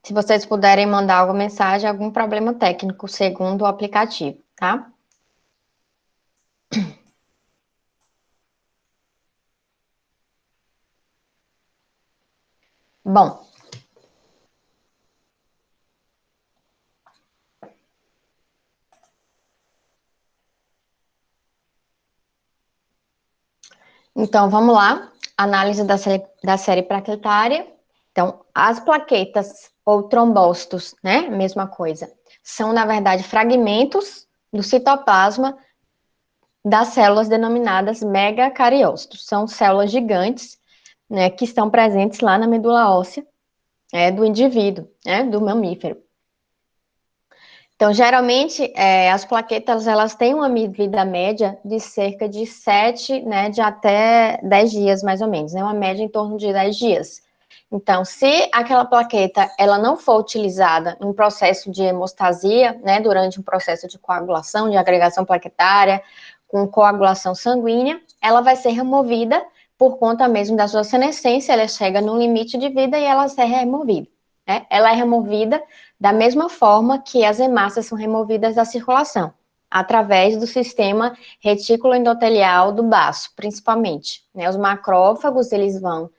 Se vocês puderem mandar alguma mensagem, algum problema técnico, segundo o aplicativo, tá? Bom, então vamos lá. Análise da série plaquetária. Então, as plaquetas ou trombócitos, né? Mesma coisa. São, na verdade, fragmentos do citoplasma das células denominadas megacariócitos. São células gigantes, né, que estão presentes lá na medula óssea do indivíduo, né, do mamífero. Então, geralmente, as plaquetas, elas têm uma vida média de cerca de 7, né, de até 10 dias, mais ou menos, né, uma média em torno de 10 dias. Então, se aquela plaqueta, ela não for utilizada em um processo de hemostasia, né, durante um processo de coagulação, de agregação plaquetária, com coagulação sanguínea, ela vai ser removida por conta mesmo da sua senescência, ela chega no limite de vida e ela é removida, né? Ela é removida da mesma forma que as hemácias são removidas da circulação, através do sistema retículo endotelial do baço, principalmente, né? Os macrófagos, eles vão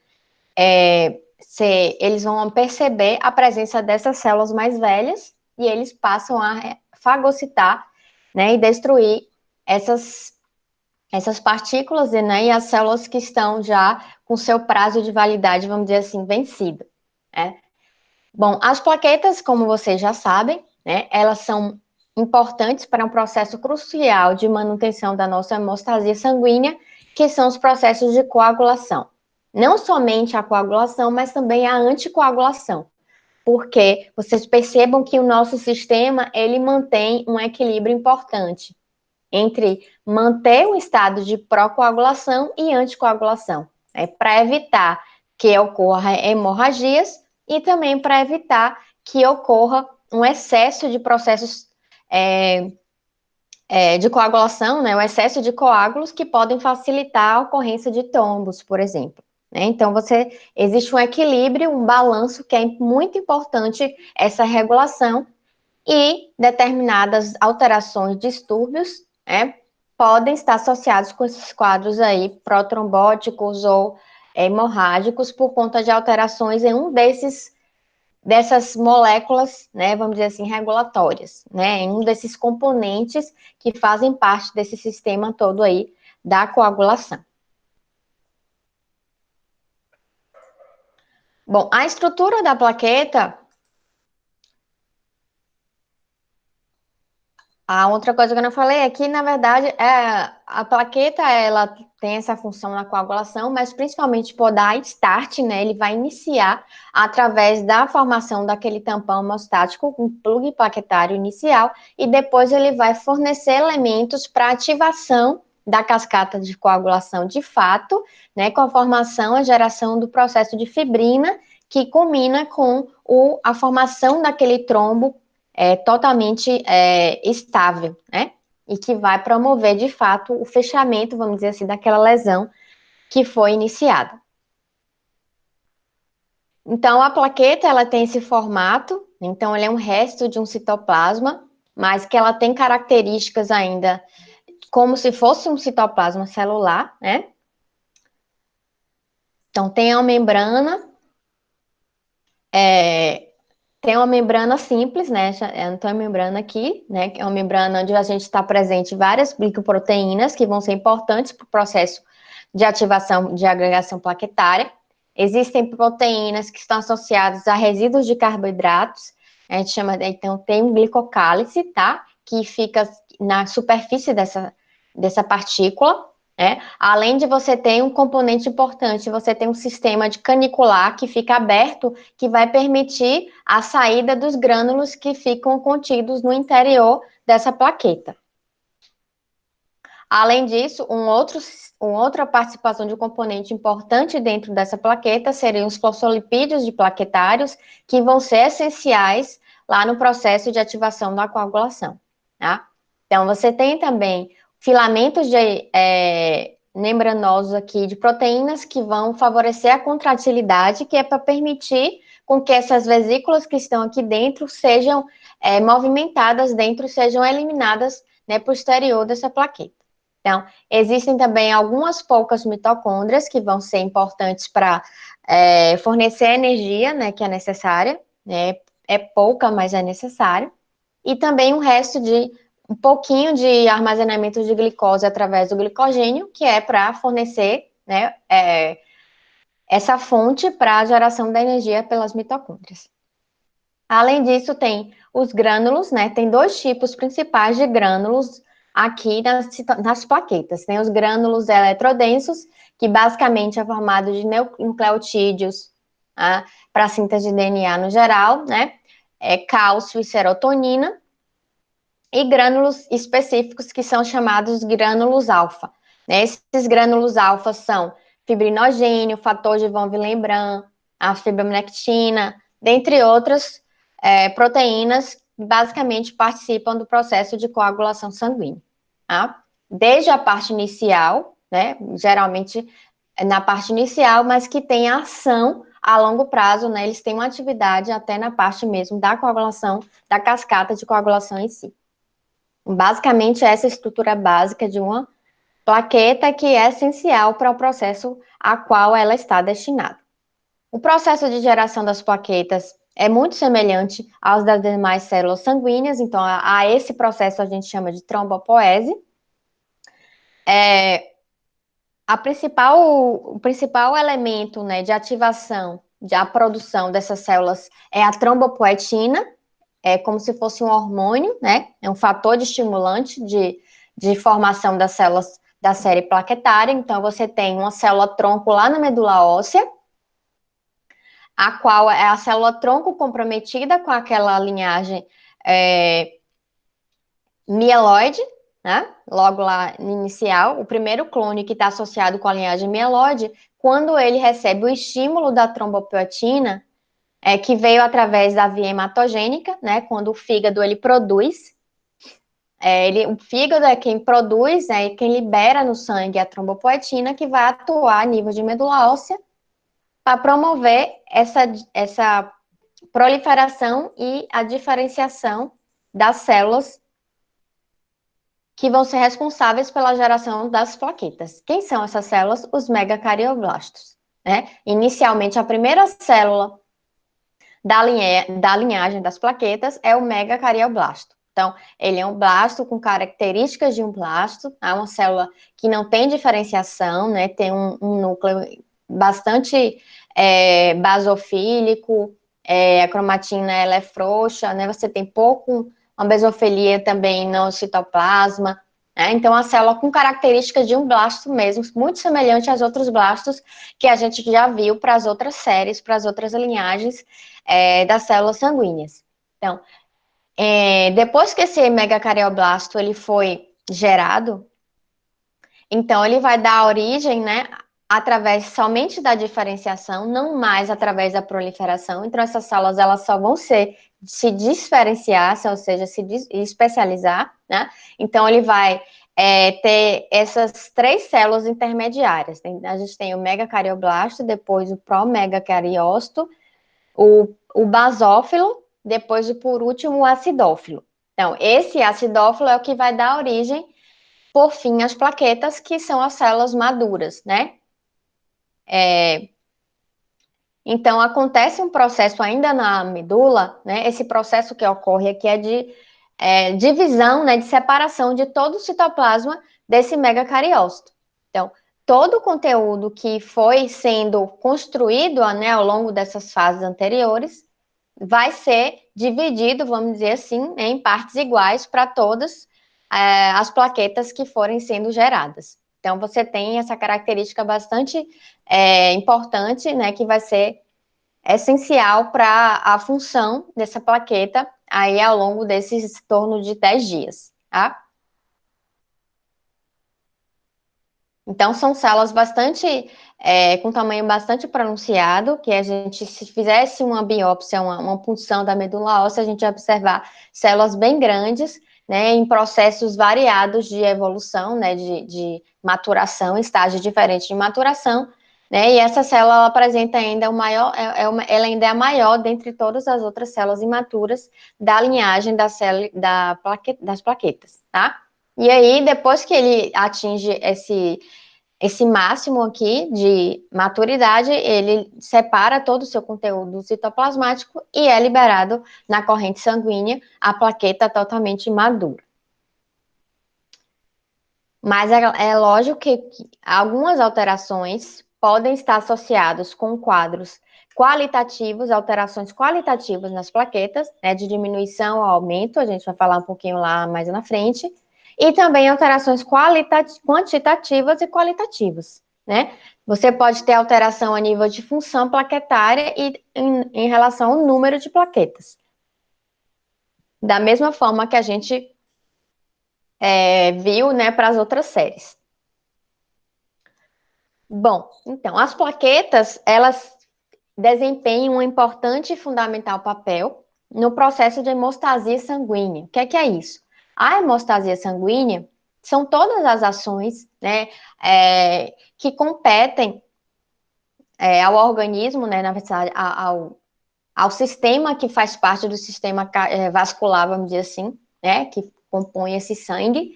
perceber a presença dessas células mais velhas e eles passam a fagocitar, né, e destruir essas partículas, né, e as células que estão já com seu prazo de validade, vamos dizer assim, vencido, né? Bom, as plaquetas, como vocês já sabem, né, elas são importantes para um processo crucial de manutenção da nossa hemostasia sanguínea, que são os processos de coagulação. Não somente a coagulação, mas também a anticoagulação, porque vocês percebam que o nosso sistema, ele mantém um equilíbrio importante entre manter o estado de procoagulação e anticoagulação, né, para evitar que ocorra hemorragias e também para evitar que ocorra um excesso de processos de coagulação, né, o excesso de coágulos que podem facilitar a ocorrência de trombos, por exemplo. Né? Então, existe um equilíbrio, um balanço que é muito importante essa regulação e determinadas alterações, distúrbios, né, podem estar associados com esses quadros aí protrombóticos ou hemorrágicos por conta de alterações em dessas moléculas, né, vamos dizer assim, regulatórias, né, em um desses componentes que fazem parte desse sistema todo aí da coagulação. Bom, a estrutura da plaqueta. A outra coisa que eu não falei é que, na verdade, a plaqueta, ela tem essa função na coagulação, mas principalmente por dar start, né? Ele vai iniciar através da formação daquele tampão hemostático, um plug plaquetário inicial, e depois ele vai fornecer elementos para ativação da cascata de coagulação de fato, né? Com a formação, a geração do processo de fibrina, que culmina com a formação daquele trombo totalmente estável, né? E que vai promover, de fato, o fechamento, vamos dizer assim, daquela lesão que foi iniciada. Então, a plaqueta, ela tem esse formato, então, ela é um resto de um citoplasma, mas que ela tem características ainda como se fosse um citoplasma celular, né? Então, tem a membrana, tem uma membrana simples, né? Não tem uma membrana aqui, né? Que é uma membrana onde a gente está presente várias glicoproteínas que vão ser importantes para o processo de ativação de agregação plaquetária. Existem proteínas que estão associadas a resíduos de carboidratos. A gente chama, então, tem um glicocálice, tá? Que fica na superfície dessa partícula. Além de você ter um componente importante, você tem um sistema de canicular que fica aberto, que vai permitir a saída dos grânulos que ficam contidos no interior dessa plaqueta. Além disso, uma outra participação de um componente importante dentro dessa plaqueta seriam os fosfolipídios de plaquetários, que vão ser essenciais lá no processo de ativação da coagulação. Tá? Então, você tem também filamentos membranosos aqui de proteínas que vão favorecer a contratilidade, que é para permitir com que essas vesículas que estão aqui dentro sejam movimentadas dentro, sejam eliminadas, né, para o exterior dessa plaqueta. Então, existem também algumas poucas mitocôndrias que vão ser importantes para fornecer a energia, né, que é necessária, né, é pouca, mas é necessário, e também um resto de um pouquinho de armazenamento de glicose através do glicogênio, que é para fornecer, né, essa fonte para a geração da energia pelas mitocôndrias. Além disso, tem os grânulos, né? Tem dois tipos principais de grânulos aqui nas plaquetas. Tem os grânulos eletrodensos, que basicamente é formado de nucleotídeos, tá? Para síntese de DNA no geral, né? Cálcio e serotonina. E grânulos específicos que são chamados grânulos alfa. Né? Esses grânulos alfa são fibrinogênio, fator de von Willebrand, a fibronectina, dentre outras proteínas que basicamente participam do processo de coagulação sanguínea. Tá? Desde a parte inicial, né, geralmente na parte inicial, mas que tem ação a longo prazo, né, eles têm uma atividade até na parte mesmo da coagulação, da cascata de coagulação em si. Basicamente, essa estrutura básica de uma plaqueta que é essencial para o processo a qual ela está destinada. O processo de geração das plaquetas é muito semelhante aos das demais células sanguíneas, então a esse processo a gente chama de trombopoese. O principal elemento, né, de ativação da produção dessas células é a trombopoetina, é como se fosse um hormônio, né? É um fator de estimulante de formação das células da série plaquetária. Então, você tem uma célula tronco lá na medula óssea, a qual é a célula tronco comprometida com aquela linhagem mieloide, né? Logo lá no inicial, o primeiro clone que está associado com a linhagem mieloide, quando ele recebe o estímulo da trombopoetina, que veio através da via hematogênica, né? Quando o fígado ele produz, o fígado é quem produz, quem libera no sangue a trombopoetina, que vai atuar a nível de medula óssea para promover essa proliferação e a diferenciação das células que vão ser responsáveis pela geração das plaquetas. Quem são essas células? Os megacardioblastos, né? Inicialmente, a primeira célula da linhagem das plaquetas é o megacardioblasto. Então, ele é um blasto com características de um blasto, é uma célula que não tem diferenciação, né? Tem um núcleo bastante basofílico, a cromatina ela é frouxa, né? Você tem uma mesofilia também no citoplasma, né? Então, a célula com características de um blasto mesmo, muito semelhante aos outros blastos que a gente já viu para as outras séries, para as outras linhagens das células sanguíneas. Então, depois que esse megacardioblasto ele foi gerado, então ele vai dar origem, né, através somente da diferenciação, não mais através da proliferação. Então, essas células elas só vão se diferenciar, ou seja, se especializar, né? Então, ele vai ter essas três células intermediárias. A gente tem o megacardioblasto, depois o promegacariócito, o basófilo, depois, por último, o acidófilo. Então, esse acidófilo é o que vai dar origem, por fim, às plaquetas, que são as células maduras, né? Então, acontece um processo ainda na medula, né? Esse processo que ocorre aqui é de divisão, né? De separação de todo o citoplasma desse megacariócito. Então, todo o conteúdo que foi sendo construído, né, ao longo dessas fases anteriores vai ser dividido, vamos dizer assim, em partes iguais para todas as plaquetas que forem sendo geradas. Então, você tem essa característica bastante importante, né, que vai ser essencial para a função dessa plaqueta aí ao longo desses torno de 10 dias, tá? Então, são células com tamanho bastante pronunciado, que a gente, se fizesse uma biópsia, uma punção da medula óssea, a gente ia observar células bem grandes, né, em processos variados de evolução, né, de maturação, estágios diferentes de maturação, né, e essa célula ela apresenta ainda o maior, ela ainda é a maior dentre todas as outras células imaturas da linhagem das plaquetas, tá? E aí, depois que ele atinge esse máximo aqui de maturidade, ele separa todo o seu conteúdo citoplasmático e é liberado na corrente sanguínea a plaqueta totalmente madura. Mas é lógico que algumas alterações podem estar associadas com quadros qualitativos, alterações qualitativas nas plaquetas, né, de diminuição ou aumento, a gente vai falar um pouquinho lá mais na frente, e também alterações quantitativas e qualitativas, né? Você pode ter alteração a nível de função plaquetária e em relação ao número de plaquetas. Da mesma forma que a gente viu, né, para as outras séries. Bom, então, as plaquetas, elas desempenham um importante e fundamental papel no processo de hemostasia sanguínea. O que é isso? A hemostasia sanguínea são todas as ações, né, que competem ao organismo, né, na verdade, ao sistema que faz parte do sistema vascular, vamos dizer assim, né, que compõe esse sangue,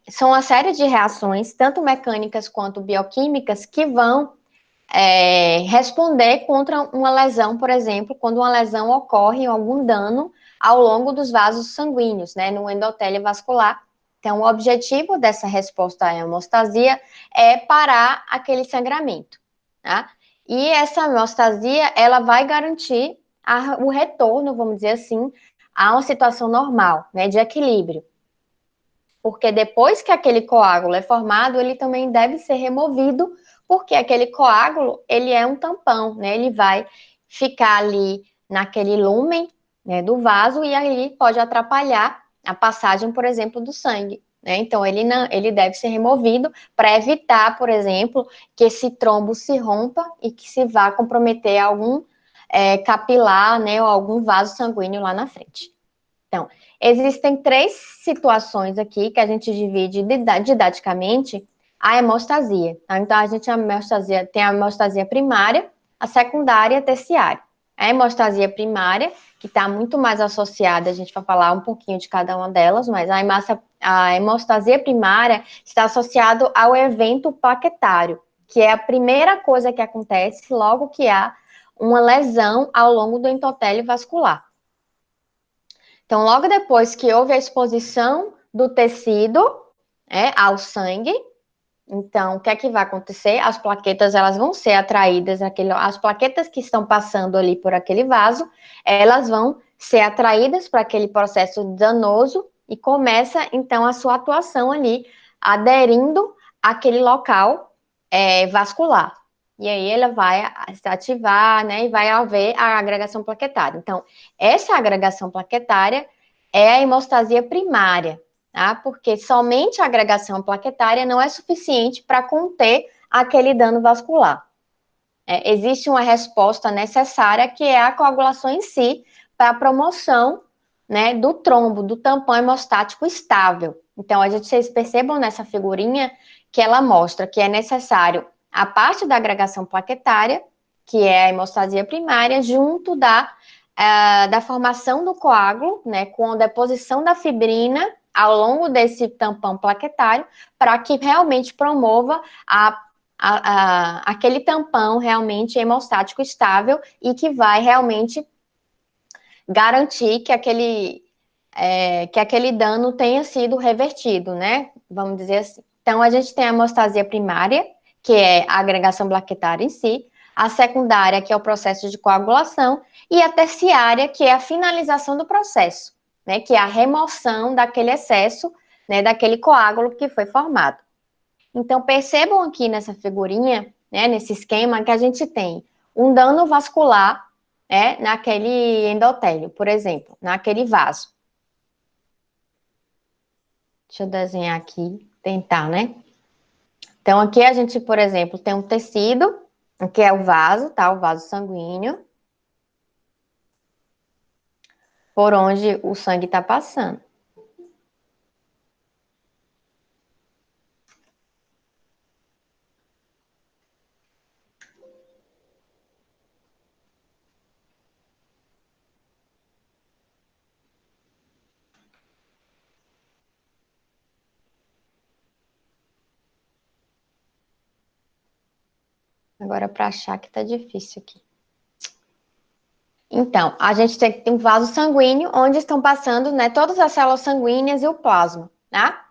são uma série de reações, tanto mecânicas quanto bioquímicas, que vão responder contra uma lesão, por exemplo, quando uma lesão ocorre, algum dano ao longo dos vasos sanguíneos, né, no endotélio vascular. Então, o objetivo dessa resposta à hemostasia é parar aquele sangramento, tá? E essa hemostasia, ela vai garantir o retorno, vamos dizer assim, a uma situação normal, né, de equilíbrio. Porque depois que aquele coágulo é formado, ele também deve ser removido, porque aquele coágulo, ele é um tampão, né? Ele vai ficar ali naquele lúmen, né, do vaso e aí pode atrapalhar a passagem, por exemplo, do sangue, né? Então, ele deve ser removido para evitar, por exemplo, que esse trombo se rompa e que se vá comprometer algum capilar, né, ou algum vaso sanguíneo lá na frente. Então, existem três situações aqui que a gente divide didaticamente a hemostasia. Então, a gente tem a hemostasia primária, a secundária e a terciária. A hemostasia primária, que está muito mais associada, a gente vai falar um pouquinho de cada uma delas, mas a hemostasia primária está associada ao evento plaquetário, que é a primeira coisa que acontece logo que há uma lesão ao longo do endotélio vascular. Então, logo depois que houve a exposição do tecido ao sangue, então, o que é que vai acontecer? As plaquetas, elas vão ser atraídas, as plaquetas que estão passando ali por aquele vaso, elas vão ser atraídas para aquele processo danoso e começa, então, a sua atuação ali, aderindo àquele local vascular. E aí ela vai se ativar, né, e vai haver a agregação plaquetária. Então, essa agregação plaquetária é a hemostasia primária, tá? Porque somente a agregação plaquetária não é suficiente para conter aquele dano vascular. Existe uma resposta necessária, que é a coagulação em si, para a promoção, né, do trombo, do tampão hemostático estável. Então, vocês percebam nessa figurinha que ela mostra que é necessário a parte da agregação plaquetária, que é a hemostasia primária, junto da formação do coágulo, né, com a deposição da fibrina ao longo desse tampão plaquetário, para que realmente promova aquele tampão realmente hemostático estável e que vai realmente garantir que aquele dano tenha sido revertido, né? Vamos dizer assim. Então, a gente tem a hemostasia primária, que é a agregação plaquetária em si, a secundária, que é o processo de coagulação, e a terciária, que é a finalização do processo, né? Que é a remoção daquele excesso, né? Daquele coágulo que foi formado. Então, percebam aqui nessa figurinha, né? Nesse esquema, que a gente tem um dano vascular, naquele endotélio, por exemplo, naquele vaso. Deixa eu desenhar aqui, tentar, né? Então, aqui a gente, por exemplo, tem um tecido, que é o vaso, tá? O vaso sanguíneo, por onde o sangue está passando. Agora, para achar que tá difícil aqui. Então, a gente tem um vaso sanguíneo onde estão passando, né, todas as células sanguíneas e o plasma, tá?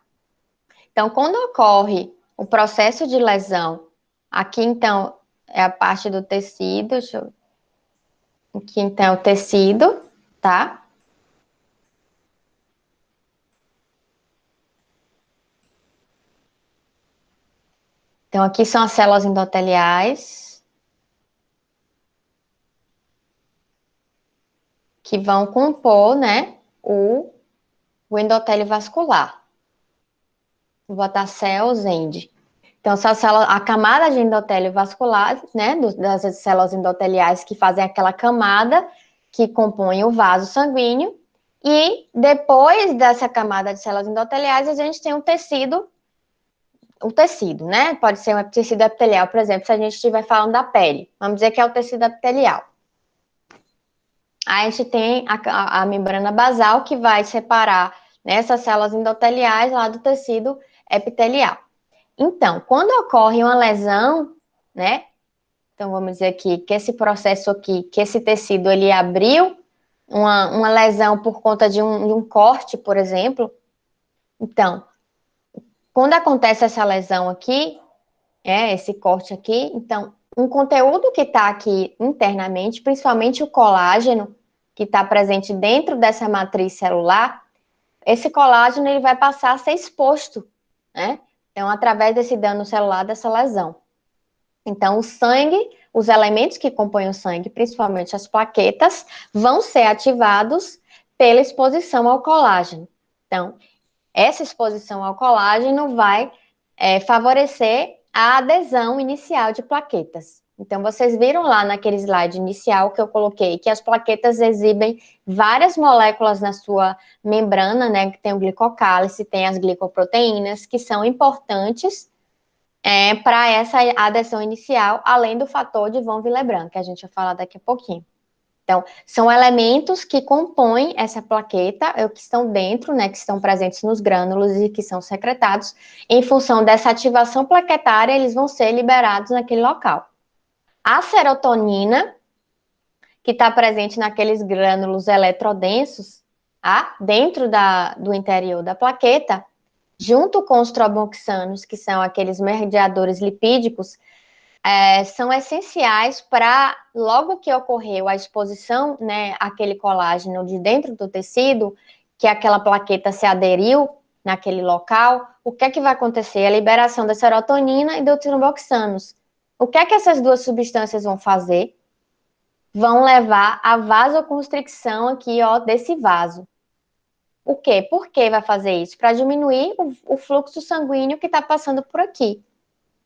Então, quando ocorre o processo de lesão, aqui então é a parte do tecido, aqui então é o tecido, tá? Então, aqui são as células endoteliais que vão compor, né, o endotélio vascular. Vou botar cells end. Então, essa célula, a camada de endotélio vascular, né, das células endoteliais que fazem aquela camada que compõe o vaso sanguíneo, e depois dessa camada de células endoteliais, a gente tem o tecido, né? Pode ser um tecido epitelial, por exemplo, se a gente estiver falando da pele, vamos dizer que é o tecido epitelial. Aí a gente tem a membrana basal que vai separar, né, essas células endoteliais lá do tecido epitelial. Então, quando ocorre uma lesão, né? Então, vamos dizer aqui que esse processo aqui, que esse tecido ele abriu uma lesão por conta de um corte, por exemplo. Então, quando acontece essa lesão aqui, esse corte aqui, então, um conteúdo que está aqui internamente, principalmente o colágeno, que está presente dentro dessa matriz celular, esse colágeno ele vai passar a ser exposto, né? Então, através desse dano celular, dessa lesão. Então, o sangue, os elementos que compõem o sangue, principalmente as plaquetas, vão ser ativados pela exposição ao colágeno. Então, essa exposição ao colágeno vai favorecer a adesão inicial de plaquetas. Então, vocês viram lá naquele slide inicial que eu coloquei que as plaquetas exibem várias moléculas na sua membrana, né? Que tem o glicocálice, tem as glicoproteínas, que são importantes para essa adesão inicial, além do fator de von Willebrand, que a gente vai falar daqui a pouquinho. Então, são elementos que compõem essa plaqueta, que estão dentro, né, que estão presentes nos grânulos e que são secretados. Em função dessa ativação plaquetária, eles vão ser liberados naquele local. A serotonina, que está presente naqueles grânulos eletrodensos, dentro do interior da plaqueta, junto com os tromboxanos, que são aqueles mediadores lipídicos, são essenciais para, logo que ocorreu a exposição, né, àquele colágeno de dentro do tecido, que aquela plaqueta se aderiu naquele local, o que é que vai acontecer? A liberação da serotonina e do tromboxanos. O que é que essas duas substâncias vão fazer? Vão levar à vasoconstricção aqui, ó, desse vaso. O quê? Por que vai fazer isso? Para diminuir o fluxo sanguíneo que está passando por aqui.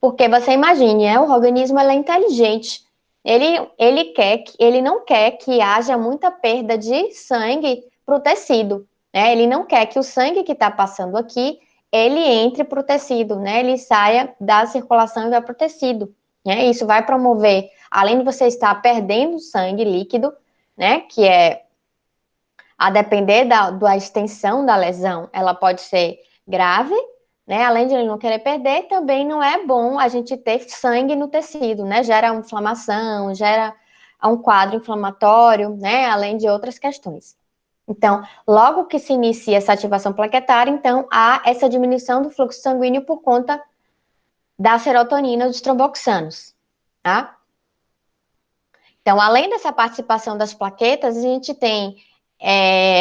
Porque você imagine, o organismo é inteligente. Ele não quer que haja muita perda de sangue para o tecido. Né? Ele não quer que o sangue que está passando aqui, ele entre para o tecido, né? Ele saia da circulação e vá para o tecido. Né? Isso vai promover, além de você estar perdendo sangue líquido, né? Que é a depender da extensão da lesão, ela pode ser grave, né? Além de ele não querer perder, também não é bom a gente ter sangue no tecido, né? Gera inflamação, gera um quadro inflamatório, né? Além de outras questões. Então, logo que se inicia essa ativação plaquetária, então há essa diminuição do fluxo sanguíneo por conta da serotonina dos tromboxanos, tá? Então, além dessa participação das plaquetas, a gente tem,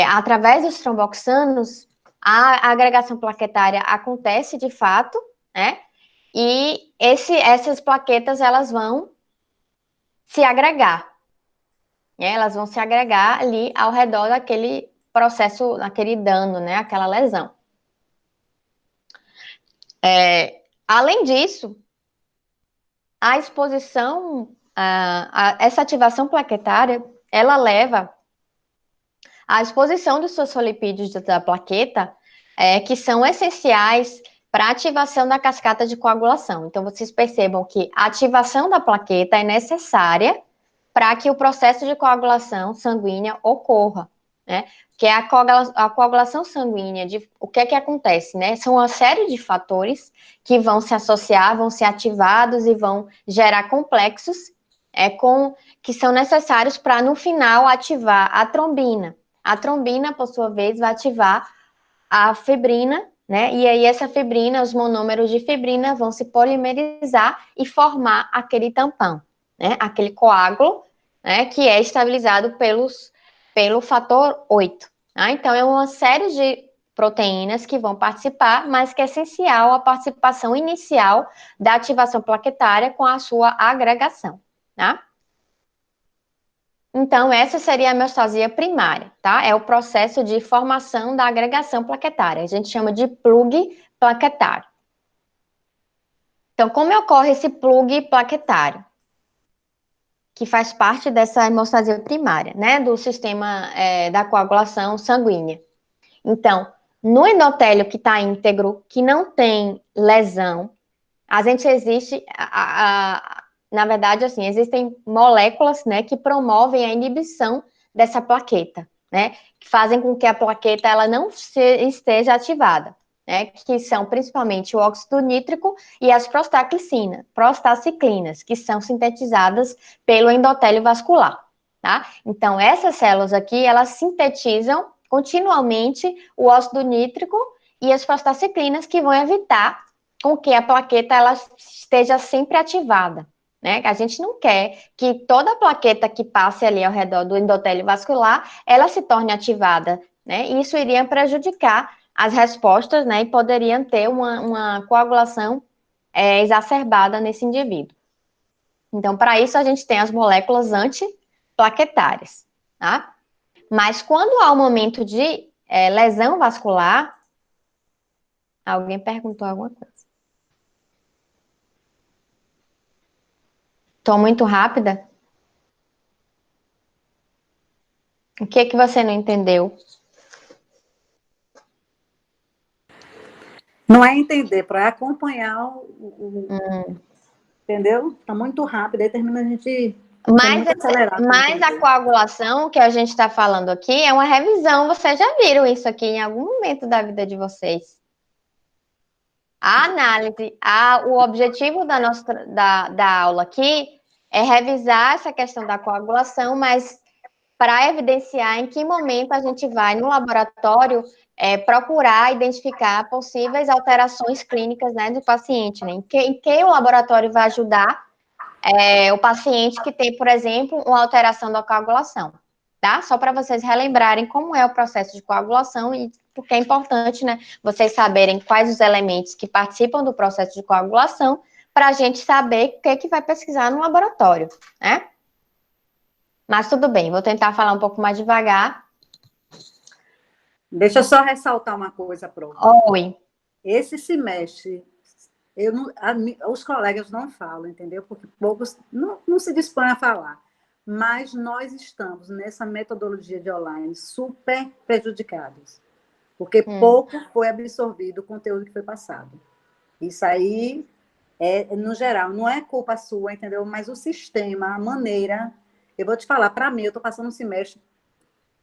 através dos tromboxanos, a agregação plaquetária acontece de fato, né? E essas plaquetas, elas vão se agregar, né? Elas vão se agregar ali ao redor daquele processo, daquele dano, né? Aquela lesão. Além disso, a exposição, essa ativação plaquetária, ela leva à exposição dos fosfolipídios da plaqueta, que são essenciais para a ativação da cascata de coagulação. Então, vocês percebam que a ativação da plaqueta é necessária para que o processo de coagulação sanguínea ocorra. né? Que é a coagulação sanguínea. O que é que acontece, né? São uma série de fatores que vão se associar, vão ser ativados e vão gerar complexos que são necessários para, no final, ativar a trombina. A trombina, por sua vez, vai ativar a fibrina, né? E aí essa fibrina, os monômeros de fibrina vão se polimerizar e formar aquele tampão, né? Aquele coágulo, né? Que é estabilizado pelo fator 8. Tá? Então, é uma série de proteínas que vão participar, mas que é essencial a participação inicial da ativação plaquetária com a sua agregação, tá? Então, essa seria a hemostasia primária, tá? É o processo de formação da agregação plaquetária. A gente chama de plug plaquetário. Então, como ocorre esse plug plaquetário? Que faz parte dessa hemostasia primária, né? Do sistema da coagulação sanguínea. Então, no endotélio que está íntegro, que não tem lesão, na verdade, assim, existem moléculas, né, que promovem a inibição dessa plaqueta, né, que fazem com que a plaqueta ela não esteja ativada, né, que são principalmente o óxido nítrico e as prostaciclinas, que são sintetizadas pelo endotélio vascular, tá? Então, essas células aqui, elas sintetizam continuamente o óxido nítrico e as prostaciclinas que vão evitar com que a plaqueta ela esteja sempre ativada, né? A gente não quer que toda a plaqueta que passe ali ao redor do endotélio vascular, ela se torne ativada, né? E isso iria prejudicar as respostas, né? E poderiam ter uma coagulação exacerbada nesse indivíduo. Então, para isso, a gente tem as moléculas antiplaquetárias, tá? Mas quando há um momento de lesão vascular, alguém perguntou alguma coisa. Estou muito rápida? O que é que você não entendeu? Não é entender, para acompanhar entendeu? Está muito rápido, aí termina a gente Mas a coagulação que a gente está falando aqui é uma revisão. Vocês já viram isso aqui em algum momento da vida de vocês? A análise, o objetivo da aula aqui é revisar essa questão da coagulação, mas para evidenciar em que momento a gente vai no laboratório procurar identificar possíveis alterações clínicas, né, do paciente, né? Em que o laboratório vai ajudar o paciente que tem, por exemplo, uma alteração da coagulação, tá? Só para vocês relembrarem como é o processo de coagulação e porque é importante, né, vocês saberem quais os elementos que participam do processo de coagulação para a gente saber o que é que vai pesquisar no laboratório, né? Mas tudo bem, vou tentar falar um pouco mais devagar. Deixa eu só ressaltar uma coisa, Pro. Oi. Esse semestre, os colegas não falam, entendeu? Porque poucos não se dispõem a falar. Mas nós estamos nessa metodologia de online super prejudicados. Porque pouco foi absorvido o conteúdo que foi passado. Isso aí, no geral, não é culpa sua, entendeu? Mas o sistema, a maneira... Eu vou te falar, para mim, eu estou passando um semestre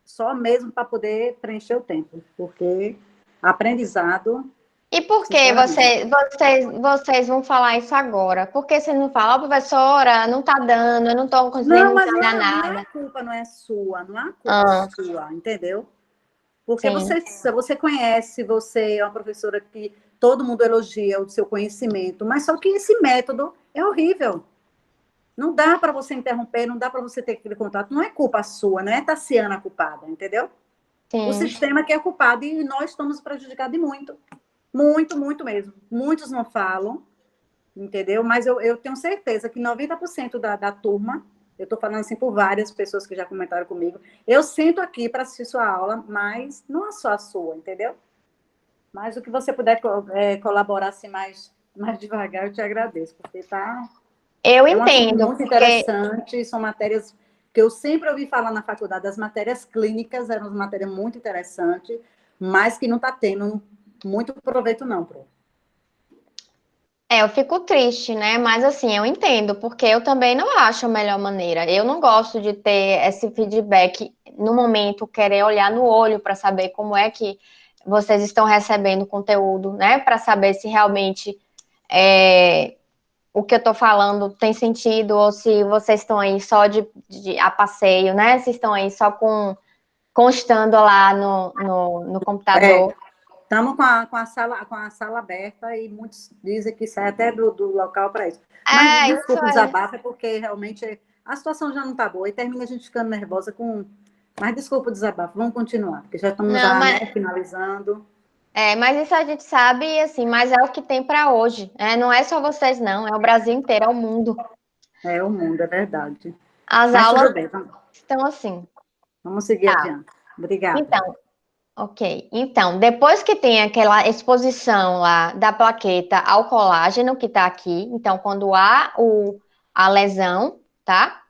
só mesmo para poder preencher o tempo. Porque aprendizado... E por que vocês vão falar isso agora? Por que vocês não falam, professora, não está dando, eu não estou conseguindo ensinar nada? Não, a culpa não é sua, não é culpa sua, entendeu? Porque você conhece, você é uma professora que todo mundo elogia o seu conhecimento, mas só que esse método é horrível. Não dá para você interromper, não dá para você ter aquele contato. Não é culpa sua, não é Tassiana a culpada, entendeu? Sim. O sistema que é culpado e nós estamos prejudicados e muito. Muito, muito mesmo. Muitos não falam, entendeu? Mas eu tenho certeza que 90% da turma, eu estou falando assim por várias pessoas que já comentaram comigo, eu sento aqui para assistir sua aula, mas não é só a sua, entendeu? Mas o que você puder colaborar assim mais devagar, eu te agradeço, porque eu entendo, muito interessante, são matérias que eu sempre ouvi falar na faculdade, as matérias clínicas eram uma matéria muito interessante, mas que não está tendo muito proveito não, Pro. Eu fico triste, né? Mas assim, eu entendo, porque eu também não acho a melhor maneira. Eu não gosto de ter esse feedback no momento, querer olhar no olho para saber como é que vocês estão recebendo o conteúdo, né? Para saber se realmente o que eu estou falando tem sentido ou se vocês estão aí só a passeio, né? Se estão aí só constando lá no computador. Estamos com a sala aberta e muitos dizem que sai até do local para isso. Mas desculpa o desabafo, é porque realmente a situação já não está boa e termina a gente ficando nervosa com. Mas desculpa o desabafo, vamos continuar, porque já estamos né, finalizando. Mas isso a gente sabe, assim, mas é o que tem para hoje. Não é só vocês, não, é o Brasil inteiro, é o mundo. É o mundo, é verdade. As mas aulas tudo bem, estão assim. Vamos seguir adiante. Obrigada. Então, ok. Então, depois que tem aquela exposição lá da plaqueta ao colágeno que está aqui, então, quando há a lesão, tá?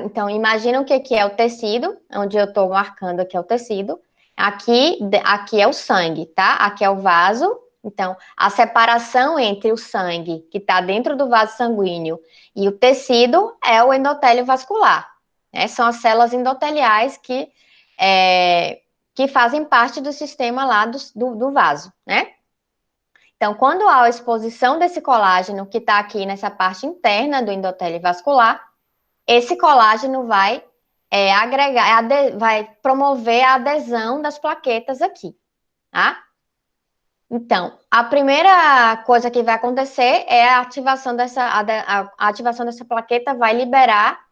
Então, imagina o que é o tecido, onde eu estou marcando aqui é o tecido. Aqui é o sangue, tá? Aqui é o vaso. Então, a separação entre o sangue, que está dentro do vaso sanguíneo, e o tecido é o endotélio vascular. Né? São as células endoteliais que fazem parte do sistema lá do vaso, né? Então, quando há a exposição desse colágeno, que está aqui nessa parte interna do endotélio vascular, esse colágeno vai vai promover a adesão das plaquetas aqui, tá? Então, a primeira coisa que vai acontecer é a ativação a ativação dessa plaqueta vai liberar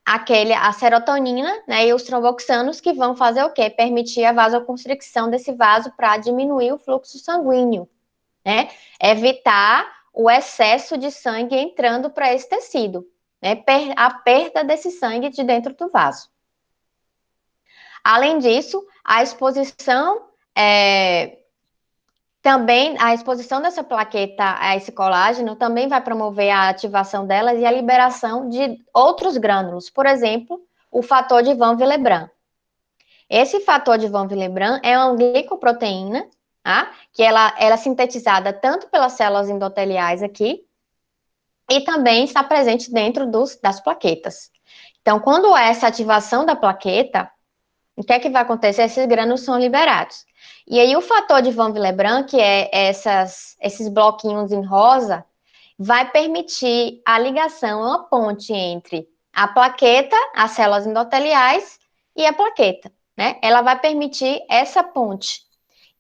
a serotonina, né, e os tromboxanos que vão fazer o quê? Permitir a vasoconstricção desse vaso para diminuir o fluxo sanguíneo, né? Evitar o excesso de sangue entrando para esse tecido, né? A perda desse sangue de dentro do vaso. Além disso, a exposição também, a exposição dessa plaqueta a esse colágeno também vai promover a ativação delas e a liberação de outros grânulos, por exemplo, o fator de Van Willebrand. Esse fator de Van Willebrand é uma glicoproteína, tá? Que ela é sintetizada tanto pelas células endoteliais aqui, e também está presente dentro das plaquetas. Então, quando há essa ativação da plaqueta, o que é que vai acontecer? Esses grânulos são liberados. E aí, o fator de Van Willebrand, que é esses bloquinhos em rosa, vai permitir a ligação, uma ponte entre a plaqueta, as células endoteliais e a plaqueta, né? Ela vai permitir essa ponte.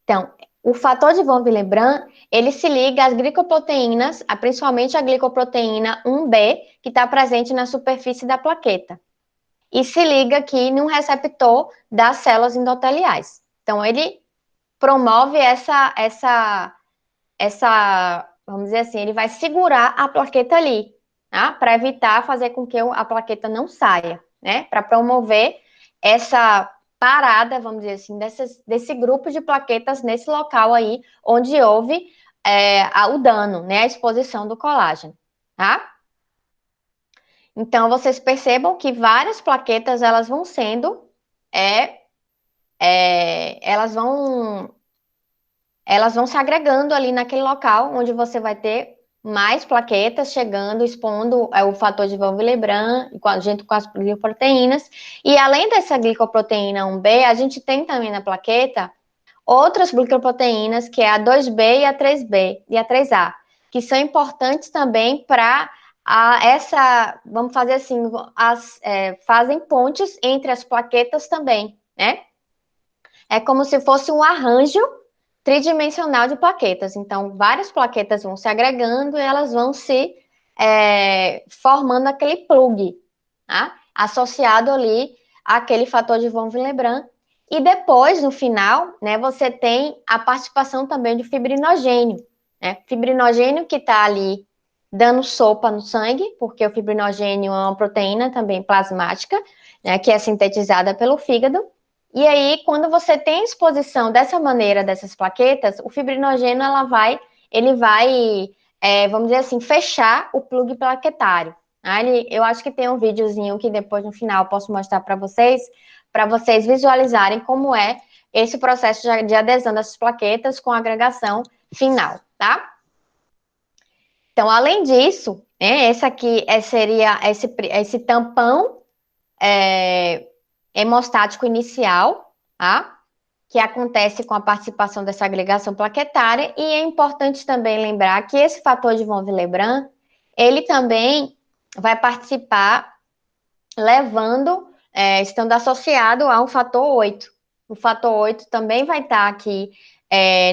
Então, o fator de Van Willebrand, ele se liga às glicoproteínas, principalmente a glicoproteína 1B, que está presente na superfície da plaqueta. E se liga aqui num receptor das células endoteliais. Então, ele promove vamos dizer assim, ele vai segurar a plaqueta ali, tá? Para evitar fazer com que a plaqueta não saia, né? Para promover essa parada, vamos dizer assim, desse grupo de plaquetas nesse local aí, onde houve o dano, né? A exposição do colágeno, tá? Então, vocês percebam que várias plaquetas, elas vão sendo, elas vão se agregando ali naquele local, onde você vai ter mais plaquetas chegando, expondo o fator de Van Willebrand, junto com as glicoproteínas. E além dessa glicoproteína 1B, a gente tem também na plaqueta outras glicoproteínas, que é a 2B e a 3B e a 3A, que são importantes também para vamos fazer assim, fazem pontes entre as plaquetas também, né? É como se fosse um arranjo tridimensional de plaquetas. Então, várias plaquetas vão se agregando e elas vão se formando aquele plug, tá? Associado ali àquele fator de Van Willebrand. E depois, no final, né, você tem a participação também do fibrinogênio, né? Fibrinogênio que está ali dando sopa no sangue, porque o fibrinogênio é uma proteína também plasmática, né, que é sintetizada pelo fígado. E aí, quando você tem exposição dessa maneira, dessas plaquetas, o fibrinogênio, ele vai, vamos dizer assim, fechar o plug plaquetário. Tá? Eu acho que tem um videozinho que depois, no final, eu posso mostrar para vocês visualizarem como é esse processo de adesão dessas plaquetas com agregação final, tá? Então, além disso, né, esse aqui seria esse tampão, hemostático inicial, tá? Que acontece com a participação dessa agregação plaquetária, e é importante também lembrar que esse fator de von Willebrand, ele também vai participar estando associado a um fator 8. O fator 8 também vai estar aqui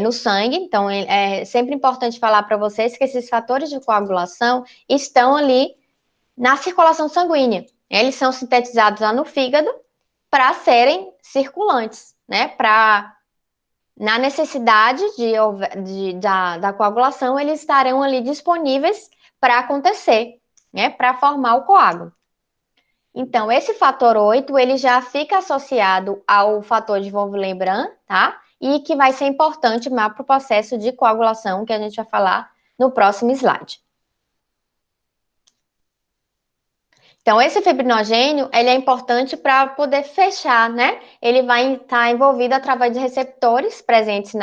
no sangue, então é sempre importante falar para vocês que esses fatores de coagulação estão ali na circulação sanguínea. Eles são sintetizados lá no fígado para serem circulantes, né? Na necessidade da coagulação, eles estarão ali disponíveis para acontecer, né? Para formar o coágulo. Então, esse fator 8, ele já fica associado ao fator de von Willebrand, tá? E que vai ser importante para o processo de coagulação, que a gente vai falar no próximo slide. Então, esse fibrinogênio, ele é importante para poder fechar, né? Ele vai estar envolvido através de receptores presentes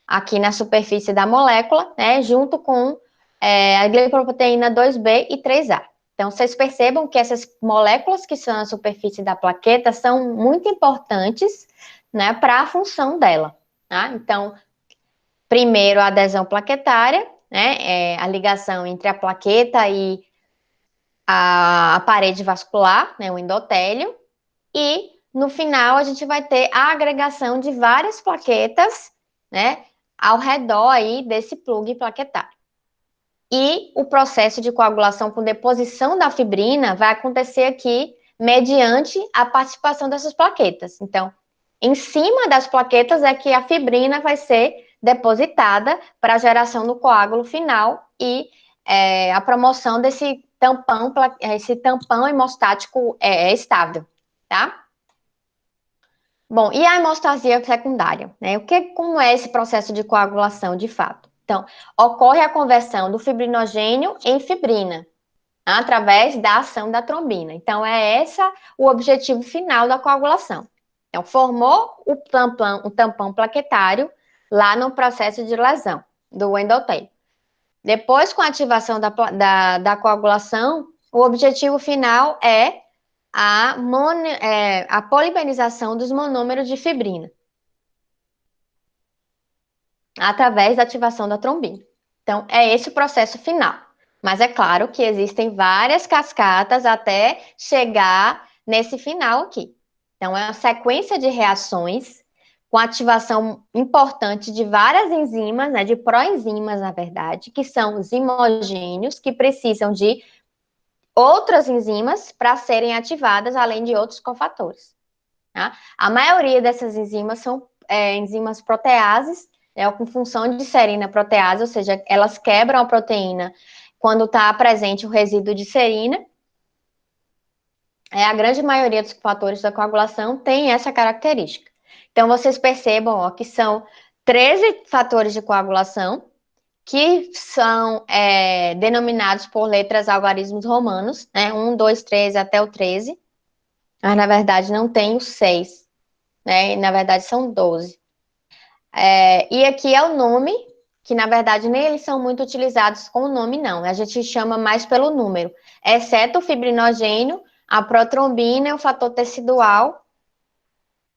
aqui na superfície da molécula, né? Junto com a glicoproteína 2B e 3A. Então, vocês percebam que essas moléculas que são na superfície da plaqueta são muito importantes, né, para a função dela, tá? Então, primeiro, a adesão plaquetária, né, a ligação entre a plaqueta e a parede vascular, né, o endotélio, e no final a gente vai ter a agregação de várias plaquetas, né, ao redor aí desse plug plaquetário. E o processo de coagulação com deposição da fibrina vai acontecer aqui mediante a participação dessas plaquetas. Então, em cima das plaquetas é que a fibrina vai ser depositada para a geração do coágulo final e a promoção desse tampão hemostático estável, tá? Bom, e a hemostasia secundária, né? Como é esse processo de coagulação de fato? Então, ocorre a conversão do fibrinogênio em fibrina, através da ação da trombina. Então, é esse o objetivo final da coagulação. Então, formou o tampão plaquetário lá no processo de lesão do endotélio. Depois, com a ativação da coagulação, o objetivo final é a polimerização dos monômeros de fibrina, através da ativação da trombina. Então, é esse o processo final. Mas é claro que existem várias cascatas até chegar nesse final aqui. Então, é uma sequência de reações com ativação importante de várias enzimas, né, de proenzimas, na verdade, que são os zimogênios, que precisam de outras enzimas para serem ativadas, além de outros cofatores. Tá? A maioria dessas enzimas são enzimas proteases, com função de serina protease, ou seja, elas quebram a proteína quando está presente o resíduo de serina. A grande maioria dos fatores da coagulação tem essa característica. Então, vocês percebam que são 13 fatores de coagulação, que são denominados por letras algarismos romanos, né? 1, 2, 13 até o 13. Mas, na verdade, não tem os 6, né? Na verdade, são 12. E aqui é o nome, que na verdade nem eles são muito utilizados com o nome, não. A gente chama mais pelo número. Exceto o fibrinogênio, a protrombina e o fator tecidual,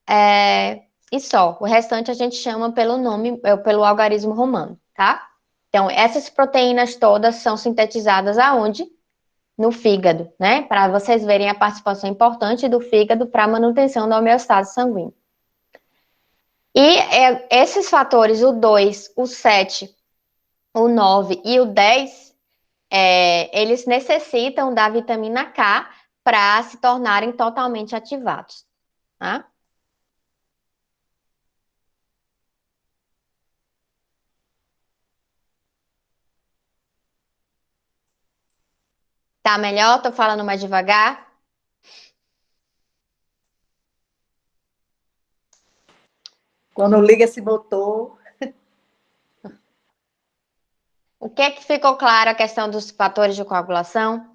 e só. O restante a gente chama pelo nome, pelo algarismo romano, tá? Então, essas proteínas todas são sintetizadas aonde? No fígado, né? Para vocês verem a participação importante do fígado para a manutenção da homeostase sanguínea. E esses fatores, o 2, o 7, o 9 e o 10, eles necessitam da vitamina K para se tornarem totalmente ativados, tá? Tá melhor? Tô falando mais devagar? Quando liga esse motor. O que ficou claro a questão dos fatores de coagulação?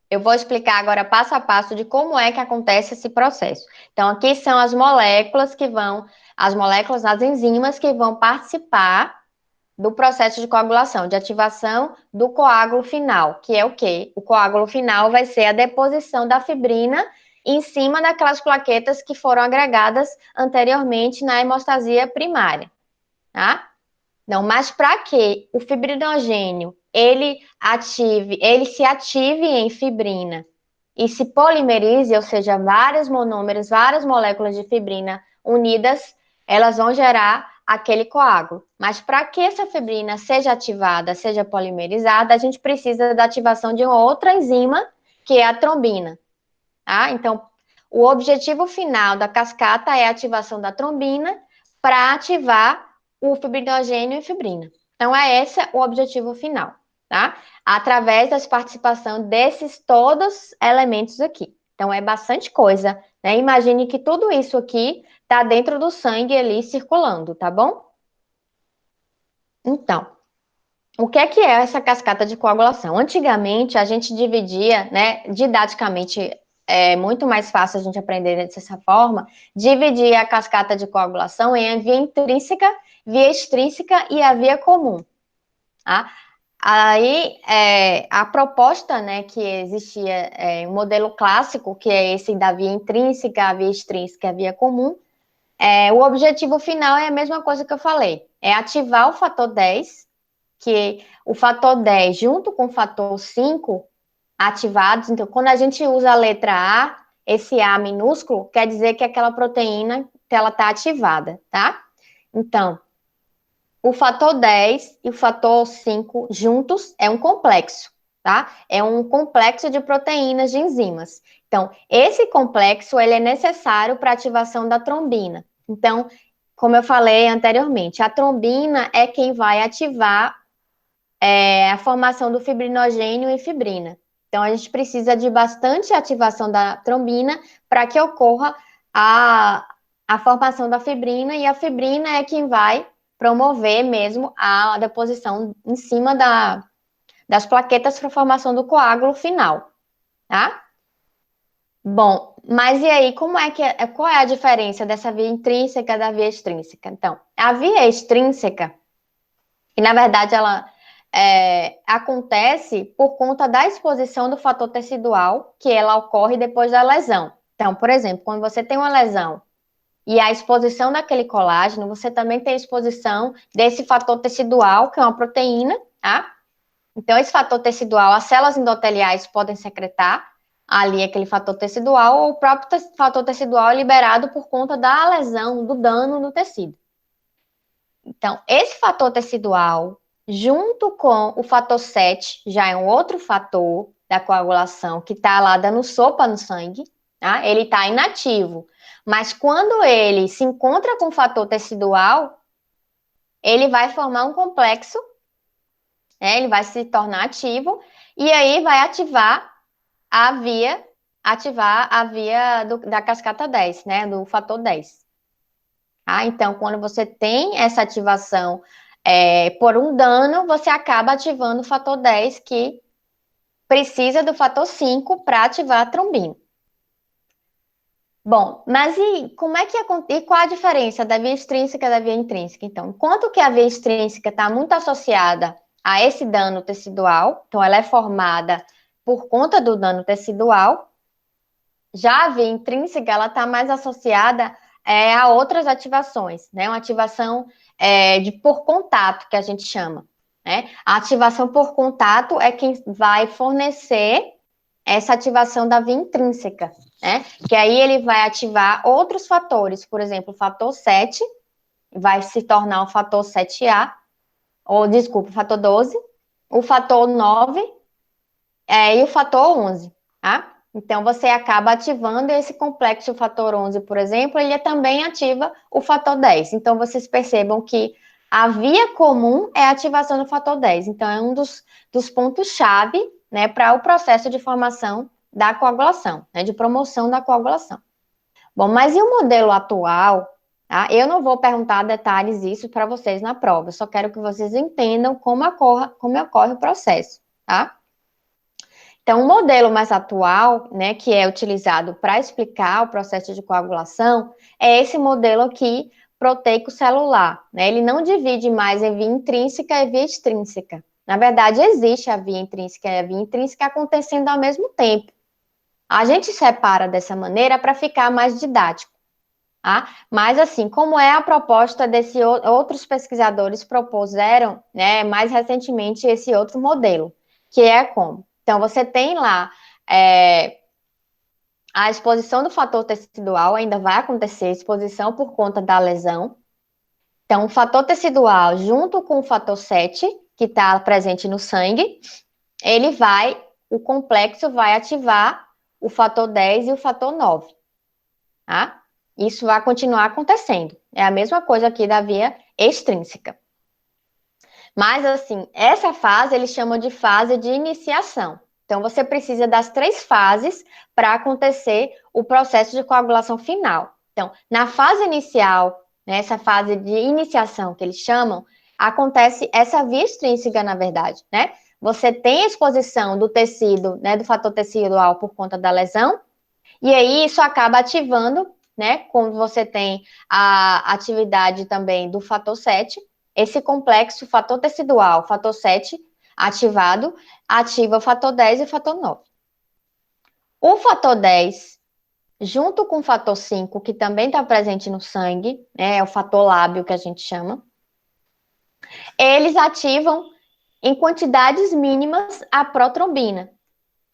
Eu vou explicar agora passo a passo de como é que acontece esse processo. Então, aqui são as moléculas, as enzimas que vão participar do processo de coagulação, de ativação do coágulo final, que é o quê? O coágulo final vai ser a deposição da fibrina em cima daquelas plaquetas que foram agregadas anteriormente na hemostasia primária, tá? Não, mas para que o fibrinogênio ele se ative em fibrina e se polimerize, ou seja, vários monômeros, várias moléculas de fibrina unidas, elas vão gerar aquele coágulo. Mas para que essa fibrina seja ativada, seja polimerizada, a gente precisa da ativação de uma outra enzima, que é a trombina. Tá? Então, o objetivo final da cascata é a ativação da trombina para ativar o fibrinogênio e fibrina. Então, é esse o objetivo final, tá? Através da participação desses todos elementos aqui. Então, é bastante coisa, né? Imagine que tudo isso aqui está dentro do sangue ali circulando, tá bom? Então, o que é essa cascata de coagulação? Antigamente, a gente dividia, né, didaticamente, é muito mais fácil a gente aprender dessa forma, dividir a cascata de coagulação em a via intrínseca, via extrínseca e a via comum. Tá? Aí, a proposta, né, que existia, um modelo clássico, que é esse da via intrínseca, a via extrínseca e a via comum, o objetivo final é a mesma coisa que eu falei, é ativar o fator 10, que o fator 10 junto com o fator 5 ativados, então quando a gente usa a letra A, esse A minúsculo, quer dizer que aquela proteína que ela está ativada, tá? Então, o fator 10 e o fator 5 juntos é um complexo, tá? É um complexo de proteínas de enzimas. Então, esse complexo, ele é necessário para a ativação da trombina. Então, como eu falei anteriormente, a trombina é quem vai ativar a formação do fibrinogênio e fibrina. Então, a gente precisa de bastante ativação da trombina para que ocorra a formação da fibrina, e a fibrina é quem vai promover mesmo a deposição em cima das plaquetas para a formação do coágulo final, tá? Bom, mas e aí, qual é a diferença dessa via intrínseca da via extrínseca? Então, a via extrínseca, que na verdade ela acontece por conta da exposição do fator tecidual, que ela ocorre depois da lesão. Então, por exemplo, quando você tem uma lesão e a exposição daquele colágeno, você também tem a exposição desse fator tecidual, que é uma proteína, tá? Então, esse fator tecidual, as células endoteliais podem secretar ali aquele fator tecidual, ou o próprio fator tecidual é liberado por conta da lesão, do dano no tecido. Então, esse fator tecidual, junto com o fator 7, já é um outro fator da coagulação que está lá dando sopa no sangue, tá? Ele está inativo. Mas quando ele se encontra com o fator tecidual, ele vai formar um complexo, né? Ele vai se tornar ativo, e aí vai ativar a via da cascata 10, né? Do fator 10. Tá? Então, quando você tem essa ativação por um dano, você acaba ativando o fator 10, que precisa do fator 5 para ativar a trombina. Bom, mas e qual a diferença da via extrínseca e da via intrínseca? Então, enquanto que a via extrínseca está muito associada a esse dano tecidual, então ela é formada por conta do dano tecidual, já a via intrínseca, ela está mais associada a outras ativações, né? Uma ativação por contato, que a gente chama, né? A ativação por contato é quem vai fornecer essa ativação da via intrínseca, né? Que aí ele vai ativar outros fatores, por exemplo, o fator 7 vai se tornar o fator 7A, ou desculpa, o fator 12, o fator 9 e o fator 11, tá? Então, você acaba ativando esse complexo, o fator 11, por exemplo, ele também ativa o fator 10. Então, vocês percebam que a via comum é a ativação do fator 10. Então, é um dos pontos-chave, né, para o processo de formação da coagulação, né, de promoção da coagulação. Bom, mas e o modelo atual? Tá? Eu não vou perguntar detalhes disso para vocês na prova, eu só quero que vocês entendam como ocorre o processo, tá? Então, o modelo mais atual, né, que é utilizado para explicar o processo de coagulação, é esse modelo aqui, proteico-celular, né? Ele não divide mais em via intrínseca e via extrínseca. Na verdade, existe a via intrínseca e a via intrínseca acontecendo ao mesmo tempo, A gente separa dessa maneira para ficar mais didático, tá? Mas, assim, como é a proposta desse outros pesquisadores propuseram, né, mais recentemente esse outro modelo, que é como? Então, você tem lá a exposição do fator tecidual, ainda vai acontecer, exposição por conta da lesão. Então, o fator tecidual, junto com o fator 7, que está presente no sangue, o complexo vai ativar o fator 10 e o fator 9, tá? Isso vai continuar acontecendo. É a mesma coisa aqui da via extrínseca. Mas, assim, essa fase eles chamam de fase de iniciação. Então, você precisa das 3 fases para acontecer o processo de coagulação final. Então, na fase inicial, né, essa fase de iniciação que eles chamam, acontece essa via extrínseca, na verdade, né? Você tem a exposição do tecido, né, do fator tecidual por conta da lesão, e aí isso acaba ativando, né, quando você tem a atividade também do fator 7, esse complexo fator tecidual, fator 7 ativado, ativa o fator 10 e o fator 9. O fator 10, junto com o fator 5, que também está presente no sangue, né, é o fator lábio que a gente chama, eles ativam em quantidades mínimas a protrombina.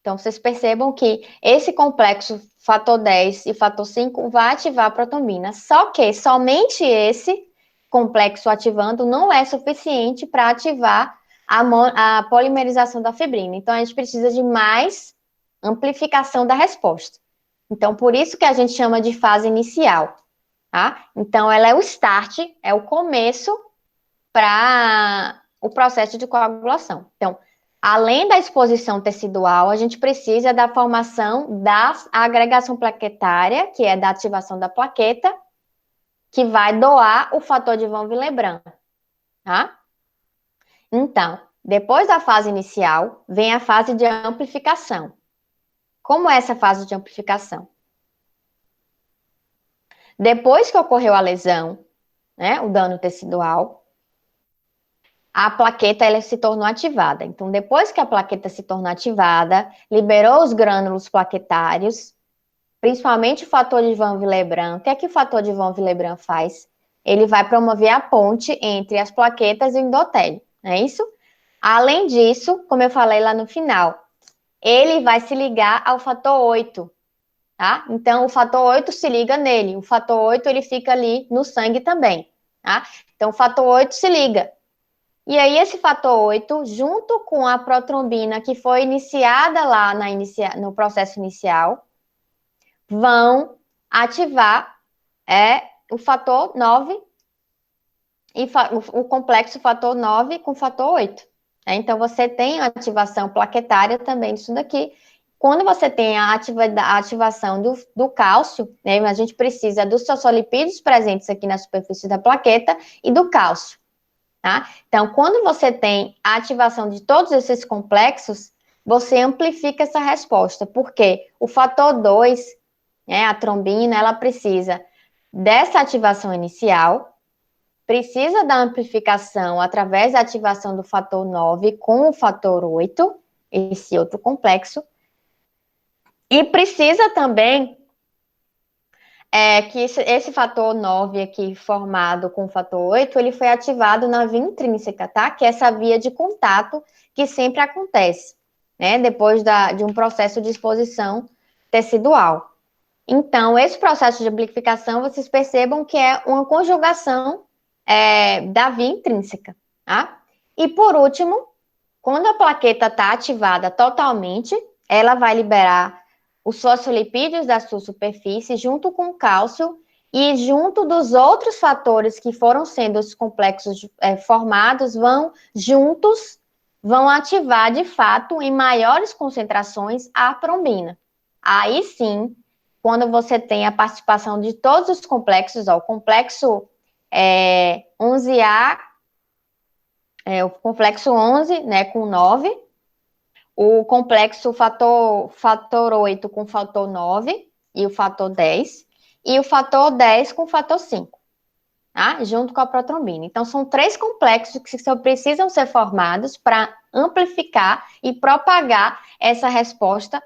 Então, vocês percebam que esse complexo fator 10 e fator 5 vai ativar a protrombina. Só que somente esse complexo ativando não é suficiente para ativar a polimerização da fibrina. Então, a gente precisa de mais amplificação da resposta. Então, por isso que a gente chama de fase inicial, tá? Então, ela é o start, é o começo para o processo de coagulação. Então, além da exposição tecidual, a gente precisa da formação da agregação plaquetária, que é da ativação da plaqueta, que vai doar o fator de von Willebrand, tá? Então, depois da fase inicial, vem a fase de amplificação. Como é essa fase de amplificação? Depois que ocorreu a lesão, né, o dano tecidual, a plaqueta ela se tornou ativada. Então, depois que a plaqueta se tornou ativada, liberou os grânulos plaquetários, principalmente o fator de von Willebrand. O que é que o fator de von Willebrand faz? Ele vai promover a ponte entre as plaquetas e o endotélio, não é isso? Além disso, como eu falei lá no final, ele vai se ligar ao fator 8, tá? Então, o fator 8 se liga nele. O fator 8, ele fica ali no sangue também, tá? Então, o fator 8 se liga. E aí, esse fator 8, junto com a protrombina, que foi iniciada lá no processo inicial, vão ativar o fator 9 e o complexo fator 9 com fator 8. Então, você tem a ativação plaquetária também disso daqui. Quando você tem a ativação do cálcio, né, a gente precisa dos fosfolipídios presentes aqui na superfície da plaqueta e do cálcio. Tá? Então, quando você tem a ativação de todos esses complexos, você amplifica essa resposta, porque o fator 2, né, a trombina, ela precisa dessa ativação inicial, precisa da amplificação através da ativação do fator 9 com o fator 8, esse outro complexo, e precisa também que esse fator 9 aqui, formado com o fator 8, ele foi ativado na via intrínseca, tá? Que é essa via de contato que sempre acontece, né? Depois de um processo de exposição tecidual. Então, esse processo de amplificação, vocês percebam que é uma conjugação da via intrínseca, tá? E, por último, quando a plaqueta está ativada totalmente, ela vai liberar os fosfolipídios da sua superfície, junto com o cálcio e junto dos outros fatores que foram sendo os complexos formados, vão ativar, de fato, em maiores concentrações, a trombina. Aí sim, quando você tem a participação de todos os complexos, o complexo 11A, o complexo 11, né, com 9, o complexo fator 8 com fator 9 e o fator 10, e o fator 10 com fator 5, tá? Junto com a protrombina. Então, são 3 complexos que precisam ser formados para amplificar e propagar essa resposta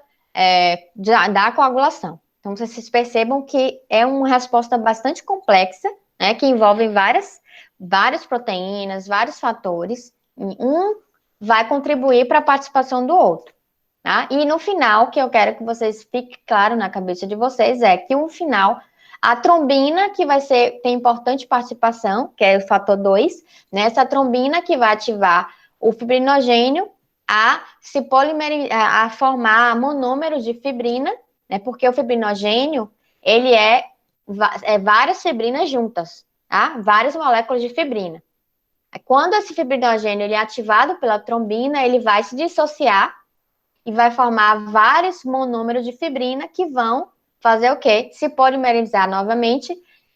da coagulação. Então, vocês percebam que é uma resposta bastante complexa, né, que envolve várias proteínas, vários fatores. Um vai contribuir para a participação do outro. Tá? E no final, que eu quero que vocês fiquem claro na cabeça de vocês, é que no final, a trombina, que tem importante participação, que é o fator 2, né? Essa trombina que vai ativar o fibrinogênio a formar monômeros de fibrina, né? Porque o fibrinogênio, ele é várias fibrinas juntas, tá? Várias moléculas de fibrina. Quando esse fibrinogênio ele é ativado pela trombina, ele vai se dissociar e vai formar vários monômeros de fibrina que vão fazer o quê? Se polimerizar novamente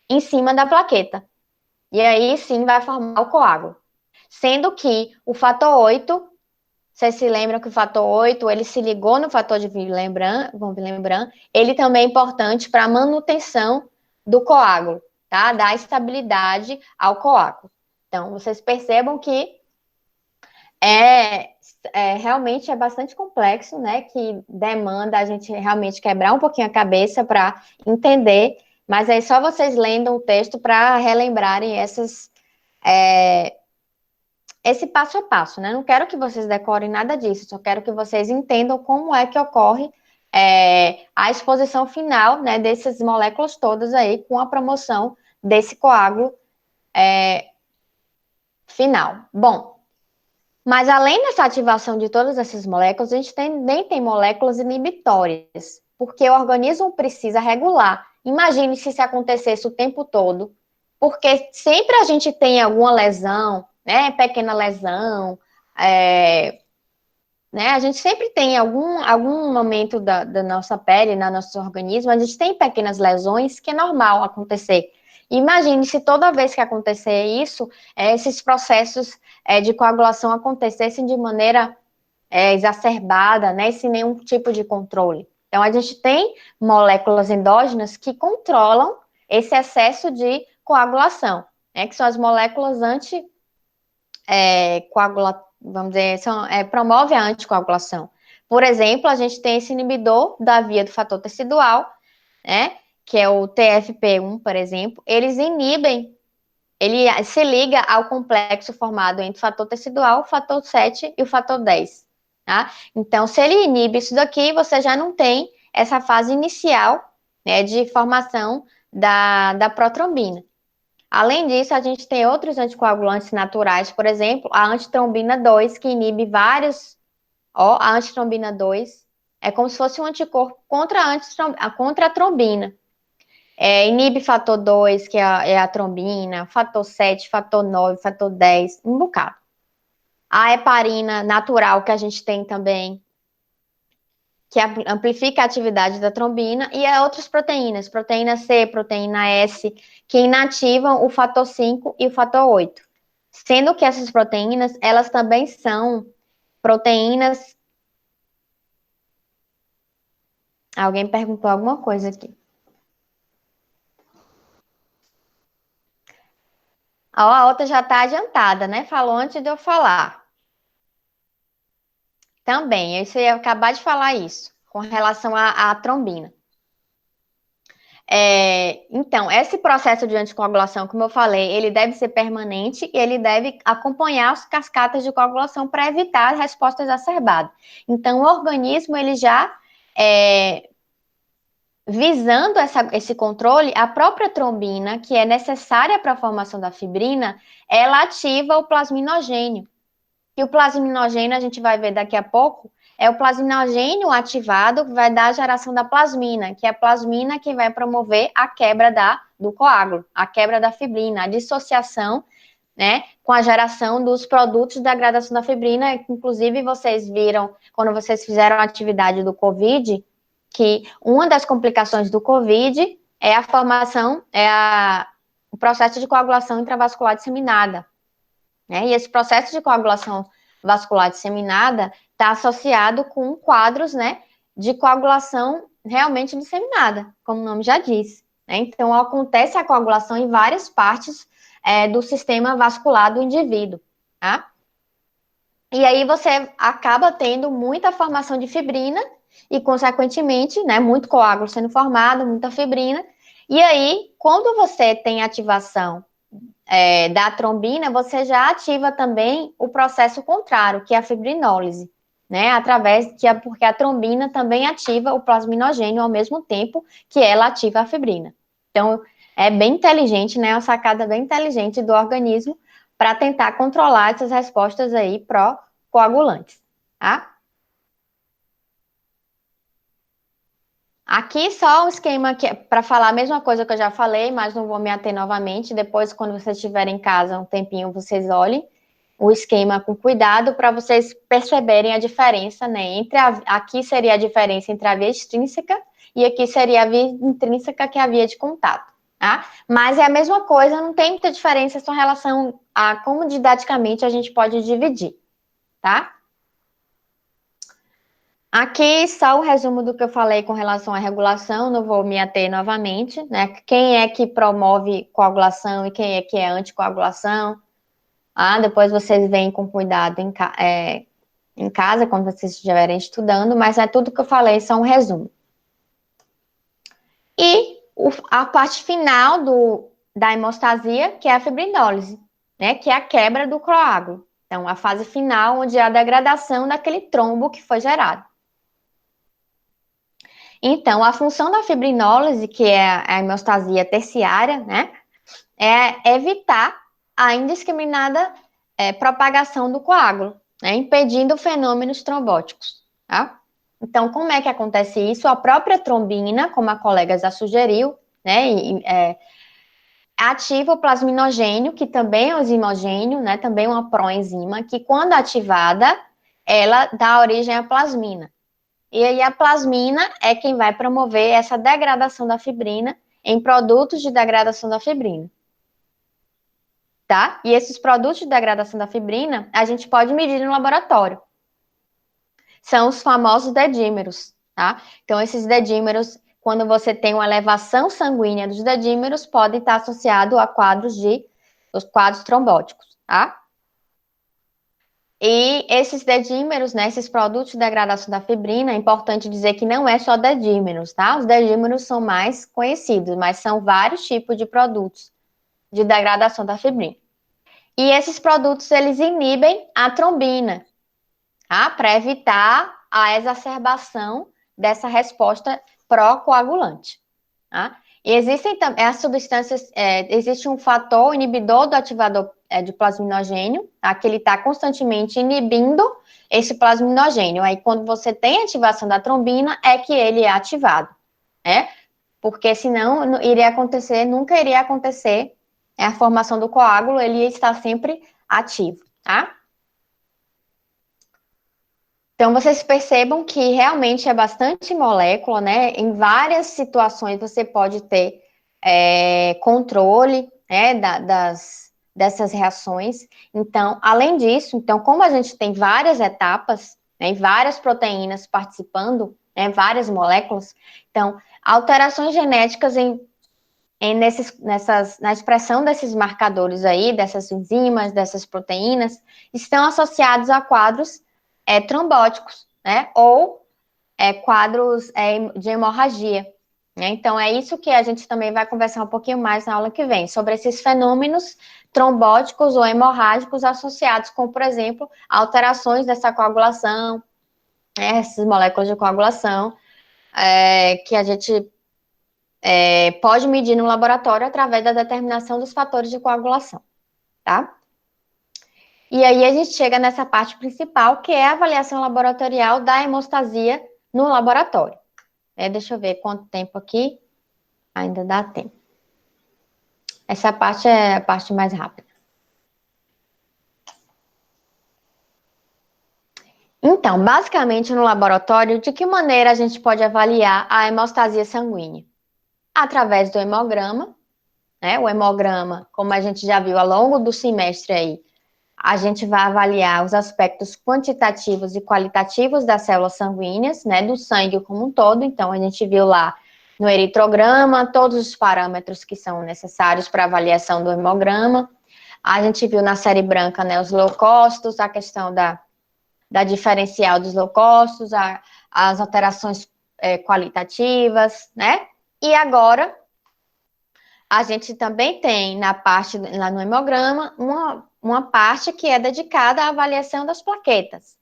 em cima da plaqueta. E aí sim vai formar o coágulo. Sendo que o fator 8, vocês se lembram que o fator 8, ele se ligou no fator de Willebrand, ele também é importante para a manutenção do coágulo, tá? Dar estabilidade ao coágulo. Então, vocês percebam que realmente é bastante complexo, né? Que demanda a gente realmente quebrar um pouquinho a cabeça para entender, mas aí só vocês lendo o texto para relembrarem esse passo a passo, né? Não quero que vocês decorem nada disso, só quero que vocês entendam como é que ocorre a exposição final, né, dessas moléculas todas aí com a promoção desse coágulo final. Bom, mas além dessa ativação de todas essas moléculas, a gente também tem moléculas inibitórias, porque o organismo precisa regular. Imagine se isso acontecesse o tempo todo, porque sempre a gente tem alguma lesão, né, pequena lesão, né, a gente sempre tem algum momento da nossa pele, no nosso organismo, a gente tem pequenas lesões que é normal acontecer. Imagine se toda vez que acontecer isso, esses processos de coagulação acontecessem de maneira exacerbada, né, sem nenhum tipo de controle. Então, a gente tem moléculas endógenas que controlam esse excesso de coagulação, né, que são as moléculas vamos dizer, promove a anticoagulação. Por exemplo, a gente tem esse inibidor da via do fator tecidual, né, que é o TFP1, por exemplo, ele se liga ao complexo formado entre o fator tecidual, o fator 7 e o fator 10. Tá? Então, se ele inibe isso daqui, você já não tem essa fase inicial, né, de formação da protrombina. Além disso, a gente tem outros anticoagulantes naturais, por exemplo, a antitrombina 2, que inibe vários. A antitrombina 2 é como se fosse um anticorpo contra a trombina. Inibe fator 2, que é a trombina, fator 7, fator 9, fator 10, um bocado. A heparina natural que a gente tem também, que amplifica a atividade da trombina, e outras proteínas, proteína C, proteína S, que inativam o fator 5 e o fator 8. Sendo que essas proteínas, elas também são proteínas... Alguém perguntou alguma coisa aqui. A outra já está adiantada, né? Falou antes de eu falar. Também, eu ia acabar de falar isso, com relação à trombina. Então, esse processo de anticoagulação, como eu falei, ele deve ser permanente e ele deve acompanhar as cascatas de coagulação para evitar a resposta exacerbada. Então, o organismo, ele já, visando esse controle, a própria trombina, que é necessária para a formação da fibrina, ela ativa o plasminogênio. E o plasminogênio, a gente vai ver daqui a pouco, é o plasminogênio ativado que vai dar a geração da plasmina, que é a plasmina que vai promover a quebra do coágulo, a quebra da fibrina, a dissociação, né, com a geração dos produtos de degradação da fibrina. Inclusive, vocês viram, quando vocês fizeram a atividade do COVID, que uma das complicações do COVID é a formação, o processo de coagulação intravascular disseminada. E esse processo de coagulação vascular disseminada está associado com quadros, né, de coagulação realmente disseminada, como o nome já diz. Então, acontece a coagulação em várias partes do sistema vascular do indivíduo, tá? E aí você acaba tendo muita formação de fibrina e, consequentemente, né, muito coágulo sendo formado, muita fibrina. E aí, quando você tem ativação da trombina, você já ativa também o processo contrário, que é a fibrinólise, né? Porque a trombina também ativa o plasminogênio ao mesmo tempo que ela ativa a fibrina. Então, é bem inteligente, né? Uma sacada bem inteligente do organismo para tentar controlar essas respostas aí pró-coagulantes, tá? Aqui só o esquema para falar a mesma coisa que eu já falei, mas não vou me ater novamente. Depois, quando vocês estiverem em casa um tempinho, vocês olhem o esquema com cuidado para vocês perceberem a diferença, né? Aqui seria a diferença entre a via extrínseca e aqui seria a via intrínseca, que é a via de contato, tá? Mas é a mesma coisa, não tem muita diferença em relação a como didaticamente a gente pode dividir, tá? Aqui só o resumo do que eu falei com relação à regulação, não vou me ater novamente, né? Quem é que promove coagulação e quem é que é anticoagulação. Depois vocês veem com cuidado em casa, quando vocês estiverem estudando, mas é tudo que eu falei, só um resumo. E a parte final da hemostasia, que é a fibrinólise, né? Que é a quebra do coágulo. Então, a fase final, onde é a degradação daquele trombo que foi gerado. Então, a função da fibrinólise, que é a hemostasia terciária, né, é evitar a indiscriminada propagação do coágulo, né, impedindo fenômenos trombóticos, tá? Então, como é que acontece isso? A própria trombina, como a colega já sugeriu, né, ativa o plasminogênio, que também é um enzimogênio, né, também é uma proenzima, que quando ativada, ela dá origem à plasmina. E aí a plasmina é quem vai promover essa degradação da fibrina em produtos de degradação da fibrina. Tá? E esses produtos de degradação da fibrina, a gente pode medir no laboratório. São os famosos dedímeros, tá? Então, esses dedímeros, quando você tem uma elevação sanguínea dos dedímeros, podem estar associados a os quadros trombóticos, tá? E esses dedímeros, né, esses produtos de degradação da fibrina, é importante dizer que não é só dedímeros, tá? Os dedímeros são mais conhecidos, mas são vários tipos de produtos de degradação da fibrina. E esses produtos, eles inibem a trombina, tá? Para evitar a exacerbação dessa resposta pró-coagulante, tá? E existem também as substâncias, existe um fator inibidor do ativador de plasminogênio, tá? Que ele está constantemente inibindo esse plasminogênio. Aí, quando você tem ativação da trombina, é que ele é ativado, né? Porque senão nunca iria acontecer a formação do coágulo, ele está sempre ativo, tá? Então, vocês percebam que realmente é bastante molécula, né? Em várias situações você pode ter controle, né, dessas reações. Então, além disso, então, como a gente tem várias etapas, né, várias proteínas participando, né, várias moléculas, então, alterações genéticas na expressão desses marcadores aí, dessas enzimas, dessas proteínas, estão associados a quadros trombóticos, né? Ou quadros de hemorragia. Né? Então, é isso que a gente também vai conversar um pouquinho mais na aula que vem, sobre esses fenômenos trombóticos ou hemorrágicos associados com, por exemplo, alterações dessa coagulação, essas moléculas de coagulação, que a gente pode medir no laboratório através da determinação dos fatores de coagulação, tá? E aí a gente chega nessa parte principal, que é a avaliação laboratorial da hemostasia no laboratório. Deixa eu ver quanto tempo aqui. Ainda dá tempo. Essa parte é a parte mais rápida. Então, basicamente no laboratório, de que maneira a gente pode avaliar a hemostasia sanguínea? Através do hemograma, né? O hemograma, como a gente já viu ao longo do semestre aí, a gente vai avaliar os aspectos quantitativos e qualitativos das células sanguíneas, né, do sangue como um todo. Então, a gente viu lá no eritrograma todos os parâmetros que são necessários para avaliação do hemograma. A gente viu na série branca, né, os leucócitos, a questão da diferencial dos leucócitos, as alterações qualitativas, né? E agora, a gente também tem lá no hemograma, uma parte que é dedicada à avaliação das plaquetas,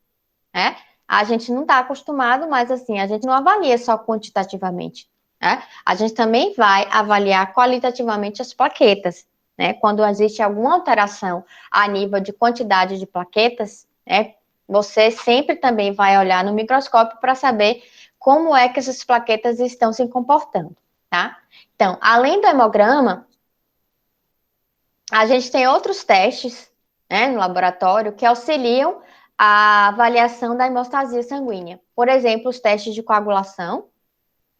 né? A gente não está acostumado, mas assim, a gente não avalia só quantitativamente, né? A gente também vai avaliar qualitativamente as plaquetas, né? Quando existe alguma alteração a nível de quantidade de plaquetas, né? Você sempre também vai olhar no microscópio para saber como é que essas plaquetas estão se comportando, tá? Então, além do hemograma, a gente tem outros testes, né, no laboratório que auxiliam a avaliação da hemostasia sanguínea. Por exemplo, os testes de coagulação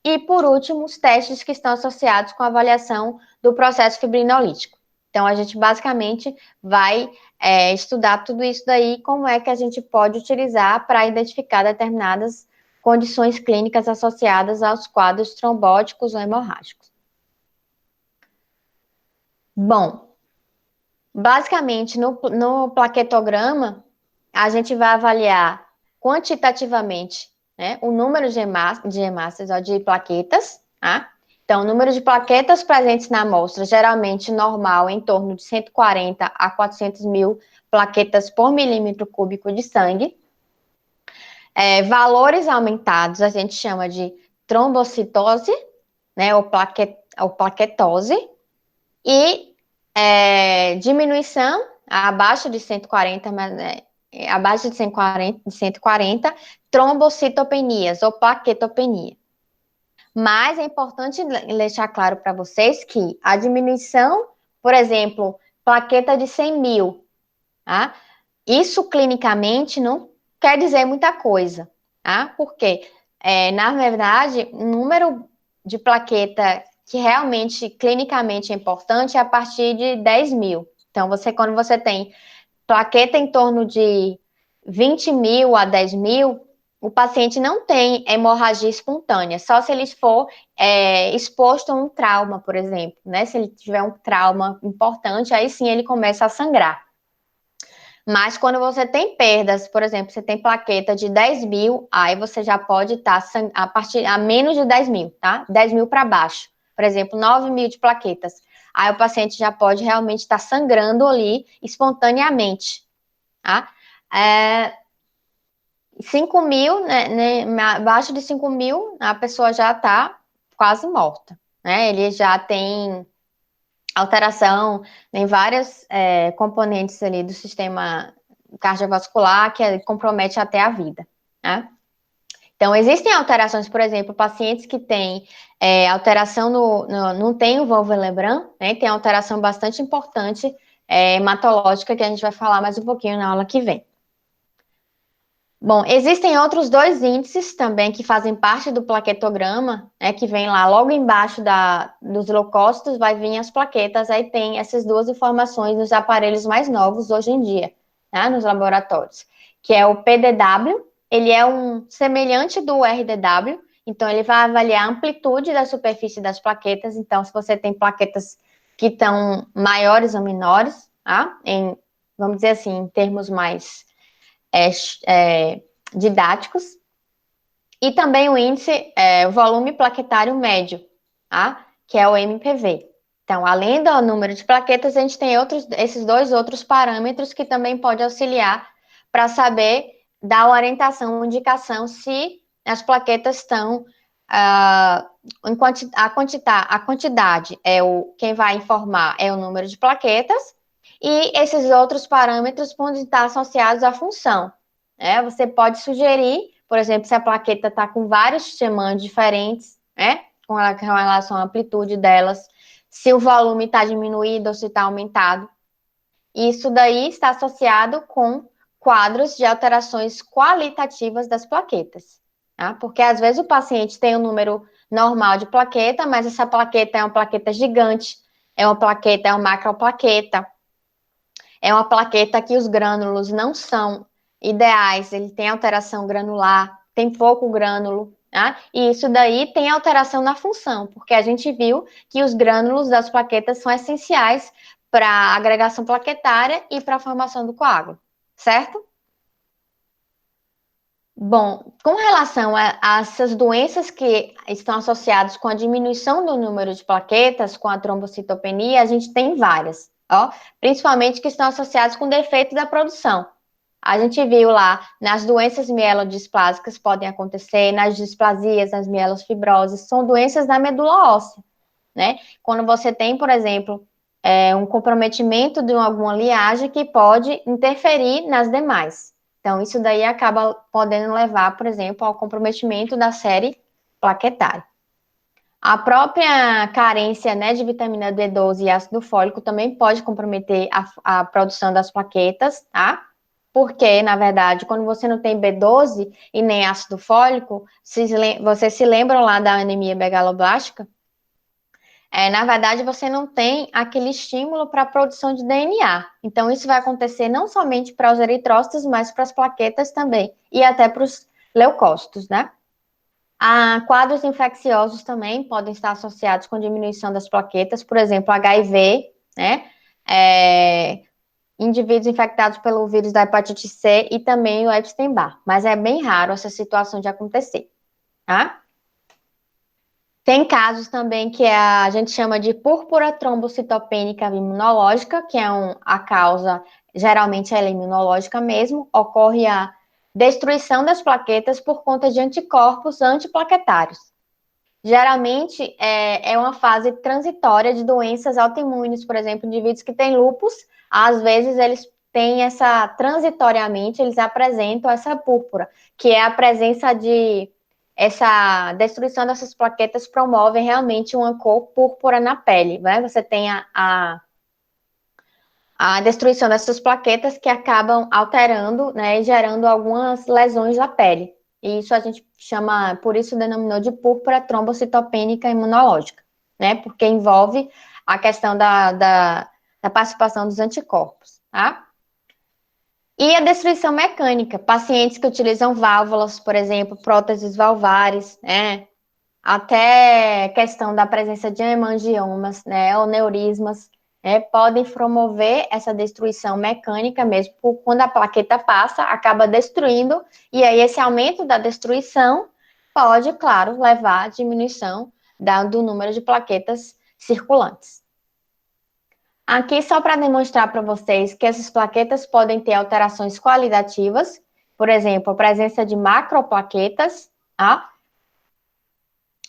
e, por último, os testes que estão associados com a avaliação do processo fibrinolítico. Então, a gente basicamente vai estudar tudo isso daí, como é que a gente pode utilizar para identificar determinadas condições clínicas associadas aos quadros trombóticos ou hemorrágicos. Bom, basicamente, no plaquetograma, a gente vai avaliar quantitativamente, né, o número de hemácias, ó, de plaquetas, tá? Então, o número de plaquetas presentes na amostra, geralmente normal, em torno de 140 a 400 mil plaquetas por milímetro cúbico de sangue. Valores aumentados, a gente chama de trombocitose, né, ou plaquetose, e diminuição abaixo de 140, abaixo de 140, trombocitopenias ou plaquetopenia. Mas é importante deixar claro para vocês que a diminuição, por exemplo, plaqueta de 100 mil, tá? Isso clinicamente não quer dizer muita coisa, tá? Porque, na verdade, o número de plaqueta que realmente clinicamente é importante é a partir de 10 mil. Então, quando você tem plaqueta em torno de 20 mil a 10 mil, o paciente não tem hemorragia espontânea, só se ele for exposto a um trauma, por exemplo, né? Se ele tiver um trauma importante, aí sim ele começa a sangrar. Mas quando você tem perdas, por exemplo, você tem plaqueta de 10 mil, aí você já pode estar a menos de 10 mil, tá? 10 mil para baixo. Por exemplo, 9 mil de plaquetas. Aí o paciente já pode realmente estar sangrando ali espontaneamente, tá? 5 mil, né, abaixo de 5 mil, a pessoa já está quase morta, né? Ele já tem alteração em vários componentes ali do sistema cardiovascular que compromete até a vida, né? Então, existem alterações, por exemplo, pacientes que têm alteração não tem o Wolff-Lebran, né? Tem alteração bastante importante hematológica que a gente vai falar mais um pouquinho na aula que vem. Bom, existem outros dois índices também que fazem parte do plaquetograma, né, que vem lá logo embaixo dos leucócitos, vai vir as plaquetas, aí tem essas duas informações nos aparelhos mais novos hoje em dia, né, nos laboratórios, que é o PDW, ele é um semelhante do RDW, então ele vai avaliar a amplitude da superfície das plaquetas, então se você tem plaquetas que estão maiores ou menores, tá, vamos dizer assim, em termos mais didáticos, e também o índice, o volume plaquetário médio, tá? Que é o MPV. Então, além do número de plaquetas, a gente tem esses dois outros parâmetros que também pode auxiliar para saber dar orientação, indicação se as plaquetas estão a quantidade quem vai informar é o número de plaquetas, e esses outros parâmetros podem estar associados à função, né? Você pode sugerir, por exemplo, se a plaqueta está com vários tamanhos diferentes, né? Com relação à amplitude delas, se o volume está diminuído ou se está aumentado. Isso daí está associado com quadros de alterações qualitativas das plaquetas, tá? Porque às vezes o paciente tem um número normal de plaqueta, mas essa plaqueta é uma plaqueta gigante, é uma macroplaqueta, é uma plaqueta que os grânulos não são ideais, ele tem alteração granular, tem pouco grânulo, tá? E isso daí tem alteração na função, porque a gente viu que os grânulos das plaquetas são essenciais para a agregação plaquetária e para a formação do coágulo, certo? Bom, com relação a essas doenças que estão associadas com a diminuição do número de plaquetas, com a trombocitopenia, a gente tem várias, ó, principalmente que estão associadas com defeito da produção. A gente viu lá, nas doenças mielodisplásicas podem acontecer, nas displasias, nas mielofibroses, são doenças da medula óssea, né? Quando você tem, por exemplo, um comprometimento de alguma liagem que pode interferir nas demais. Então, isso daí acaba podendo levar, por exemplo, ao comprometimento da série plaquetária. A própria carência, né, de vitamina D12 e ácido fólico também pode comprometer a produção das plaquetas, tá? Porque, na verdade, quando você não tem B12 e nem ácido fólico, vocês se lembram lá da anemia megaloblástica? Na verdade, você não tem aquele estímulo para a produção de DNA. Então, isso vai acontecer não somente para os eritrócitos, mas para as plaquetas também, e até para os leucócitos, né? Quadros infecciosos também podem estar associados com diminuição das plaquetas, por exemplo, HIV, né? Indivíduos infectados pelo vírus da hepatite C e também o Epstein-Barr. Mas é bem raro essa situação de acontecer, tá? Tem casos também que a gente chama de púrpura trombocitopênica imunológica, que é a causa, geralmente ela é imunológica mesmo, ocorre a destruição das plaquetas por conta de anticorpos antiplaquetários. Geralmente é uma fase transitória de doenças autoimunes, por exemplo, indivíduos que têm lúpus, às vezes eles têm transitoriamente, eles apresentam essa púrpura, que é a presença de essa destruição dessas plaquetas promove realmente uma cor púrpura na pele, né? Você tem a destruição dessas plaquetas que acabam alterando, né, e gerando algumas lesões da pele. E isso a gente chama, por isso denominou de púrpura trombocitopênica imunológica, né? Porque envolve a questão da participação dos anticorpos, tá? E a destruição mecânica, pacientes que utilizam válvulas, por exemplo, próteses valvares, né? Até questão da presença de hemangiomas, né, ou neurismas, né, podem promover essa destruição mecânica mesmo, quando a plaqueta passa, acaba destruindo, e aí esse aumento da destruição pode, claro, levar à diminuição do número de plaquetas circulantes. Aqui, só para demonstrar para vocês que essas plaquetas podem ter alterações qualitativas, por exemplo, a presença de macroplaquetas, tá?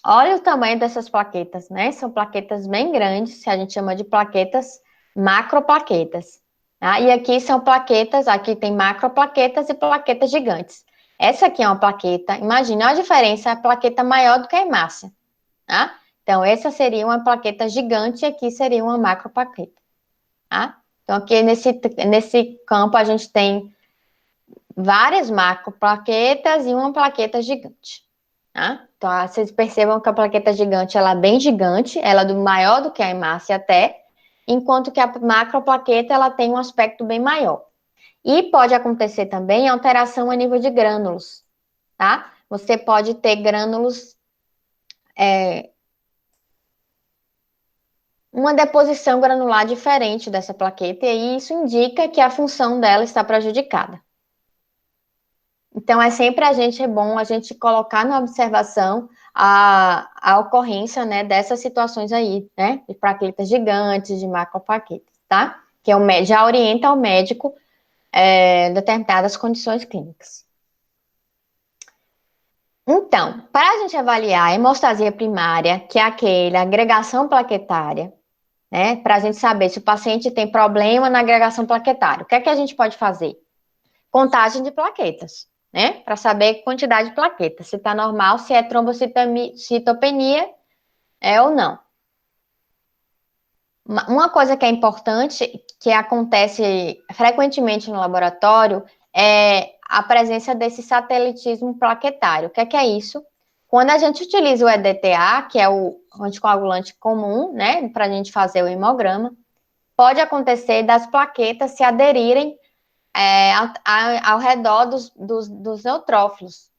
Olha o tamanho dessas plaquetas, né? São plaquetas bem grandes, que a gente chama de plaquetas macroplaquetas. Tá? E aqui são plaquetas, aqui tem macroplaquetas e plaquetas gigantes. Essa aqui é uma plaqueta, imagina a diferença, a plaqueta maior do que a hemácia, tá? Então, essa seria uma plaqueta gigante e aqui seria uma macroplaqueta, tá? Então, aqui nesse campo a gente tem várias macroplaquetas e uma plaqueta gigante. Tá? Então, vocês percebam que a plaqueta gigante ela é bem gigante, ela é maior do que a hemácia até, enquanto que a macroplaqueta ela tem um aspecto bem maior. E pode acontecer também alteração a nível de grânulos, tá? Você pode ter grânulos, uma deposição granular diferente dessa plaqueta, e aí isso indica que a função dela está prejudicada. Então, é bom a gente colocar na observação a ocorrência, né, dessas situações aí, né, de plaquetas gigantes, de macroplaquetas, tá? Que já orienta o médico determinadas condições clínicas. Então, para a gente avaliar a hemostasia primária, que é aquela agregação plaquetária, né, para a gente saber se o paciente tem problema na agregação plaquetária, o que é que a gente pode fazer? Contagem de plaquetas, né? Para saber a quantidade de plaquetas, se está normal, se é trombocitopenia, ou não. Uma coisa que é importante, que acontece frequentemente no laboratório, é a presença desse satelitismo plaquetário. O que é isso? Quando a gente utiliza o EDTA, que é o anticoagulante comum, né, para a gente fazer o hemograma, pode acontecer das plaquetas se aderirem ao redor dos neutrófilos.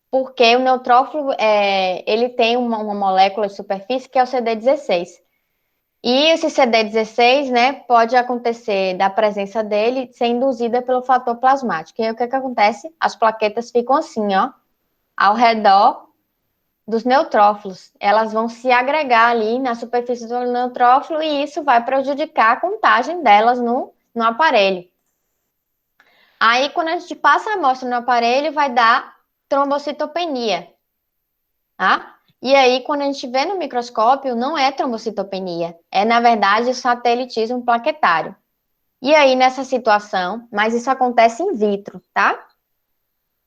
Porque o neutrófilo, ele tem uma molécula de superfície que é o CD16. E esse CD16, né, pode acontecer da presença dele ser induzida pelo fator plasmático. E aí, o que acontece? As plaquetas ficam assim, ó, ao redor dos neutrófilos. Elas vão se agregar ali na superfície do neutrófilo e isso vai prejudicar a contagem delas no aparelho. Aí, quando a gente passa a amostra no aparelho, vai dar trombocitopenia, tá? E aí, quando a gente vê no microscópio, não é trombocitopenia, é, na verdade, satelitismo plaquetário. E aí, nessa situação, mas isso acontece in vitro, tá?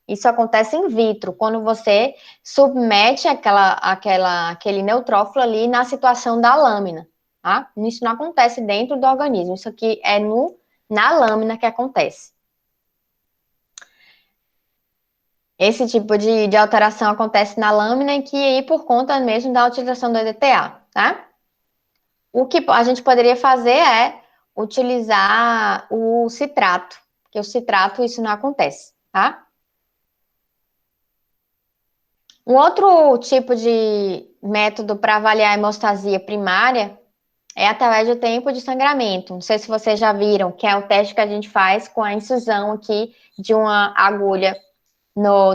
Isso acontece in vitro, quando você submete aquele neutrófilo ali na situação da lâmina, tá? Isso não acontece dentro do organismo, isso aqui é na lâmina que acontece. Esse tipo de alteração acontece na lâmina e que aí por conta mesmo da utilização do EDTA, tá? O que a gente poderia fazer é utilizar o citrato, porque o citrato isso não acontece, tá? Um outro tipo de método para avaliar a hemostasia primária é através do tempo de sangramento. Não sei se vocês já viram, que é o teste que a gente faz com a incisão aqui de uma agulha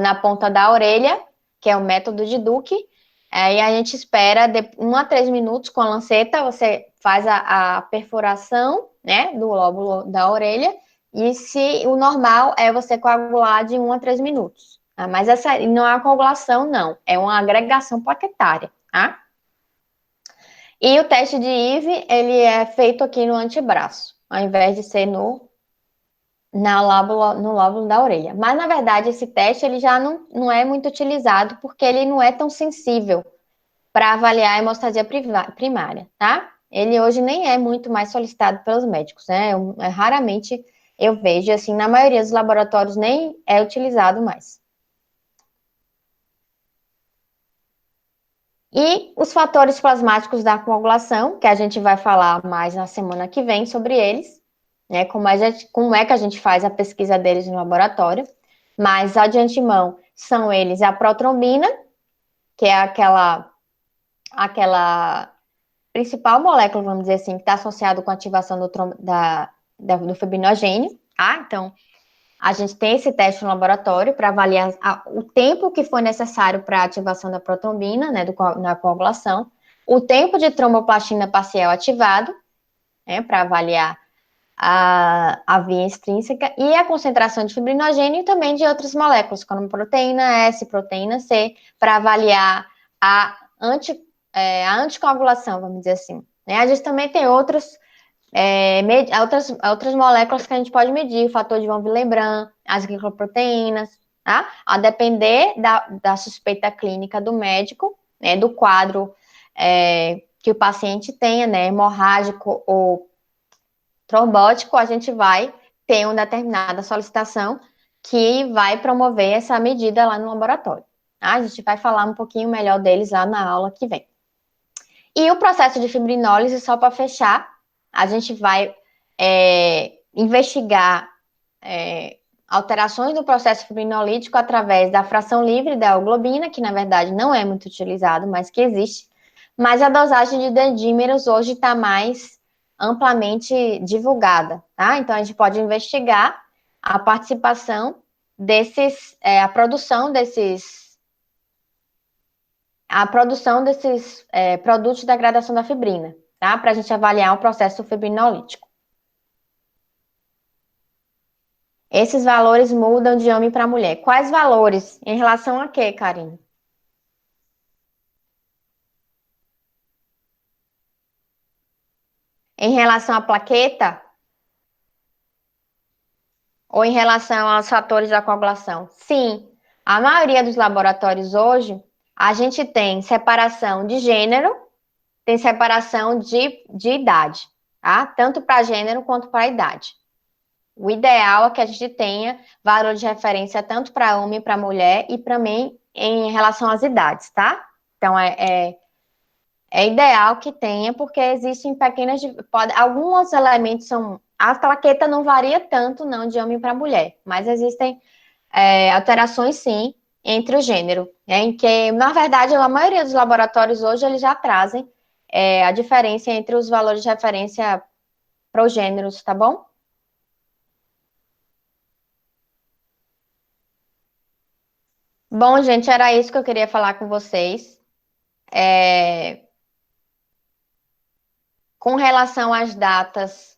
na ponta da orelha, que é o método de Duke. Aí a gente espera de 1 a 3 minutos com a lanceta, você faz a perfuração, né, do lóbulo da orelha, e se o normal é você coagular de 1 a 3 minutos. Tá? Mas essa não é uma coagulação, não, é uma agregação plaquetária, tá? E o teste de IVE, ele é feito aqui no antebraço, ao invés de ser no lóbulo da orelha. Mas, na verdade, esse teste ele já não é muito utilizado porque ele não é tão sensível para avaliar a hemostasia primária, tá? Ele hoje nem é muito mais solicitado pelos médicos, né? Raramente eu vejo, assim, na maioria dos laboratórios nem é utilizado mais. E os fatores plasmáticos da coagulação, que a gente vai falar mais na semana que vem sobre eles, né? Como é que a gente faz a pesquisa deles no laboratório. Mas, de antemão, são eles a protrombina, que é aquela principal molécula, vamos dizer assim, que está associada com a ativação do fibrinogênio, tá? Então, a gente tem esse teste no laboratório para avaliar o tempo que foi necessário para a ativação da protrombina, né, na coagulação, o tempo de tromboplastina parcial ativado, né, para avaliar a via extrínseca e a concentração de fibrinogênio e também de outras moléculas, como proteína S, proteína C, para avaliar a anticoagulação, vamos dizer assim. Né? A gente também tem outras moléculas que a gente pode medir, o fator de von Willebrand, as glicoproteínas, tá? A depender da suspeita clínica do médico, né, do quadro que o paciente tenha, né, hemorrágico ou trombótico, a gente vai ter uma determinada solicitação que vai promover essa medida lá no laboratório. Tá? A gente vai falar um pouquinho melhor deles lá na aula que vem. E o processo de fibrinólise, só para fechar, a gente vai investigar alterações do processo fibrinolítico através da fração livre da hemoglobina, que na verdade não é muito utilizado, mas que existe. Mas a dosagem de dedímeros hoje está mais amplamente divulgada, tá? Então a gente pode investigar a participação a produção desses produtos de degradação da fibrina, tá? Para a gente avaliar o processo fibrinolítico. Esses valores mudam de homem para mulher. Quais valores? Em relação a quê, Karine? Em relação à plaqueta? Ou em relação aos fatores da coagulação? Sim, a maioria dos laboratórios hoje, a gente tem separação de gênero, tem separação de idade, tá? Tanto para gênero quanto para idade. O ideal é que a gente tenha valor de referência tanto para homem e para mulher e também em relação às idades, tá? Então, é ideal que tenha, porque existem alguns elementos são... A plaqueta não varia tanto, não, de homem para mulher, mas existem alterações, sim, entre o gênero, né? Em que, na verdade, a maioria dos laboratórios hoje, eles já trazem a diferença entre os valores de referência para os gêneros, tá bom? Bom, gente, era isso que eu queria falar com vocês. Com relação às datas,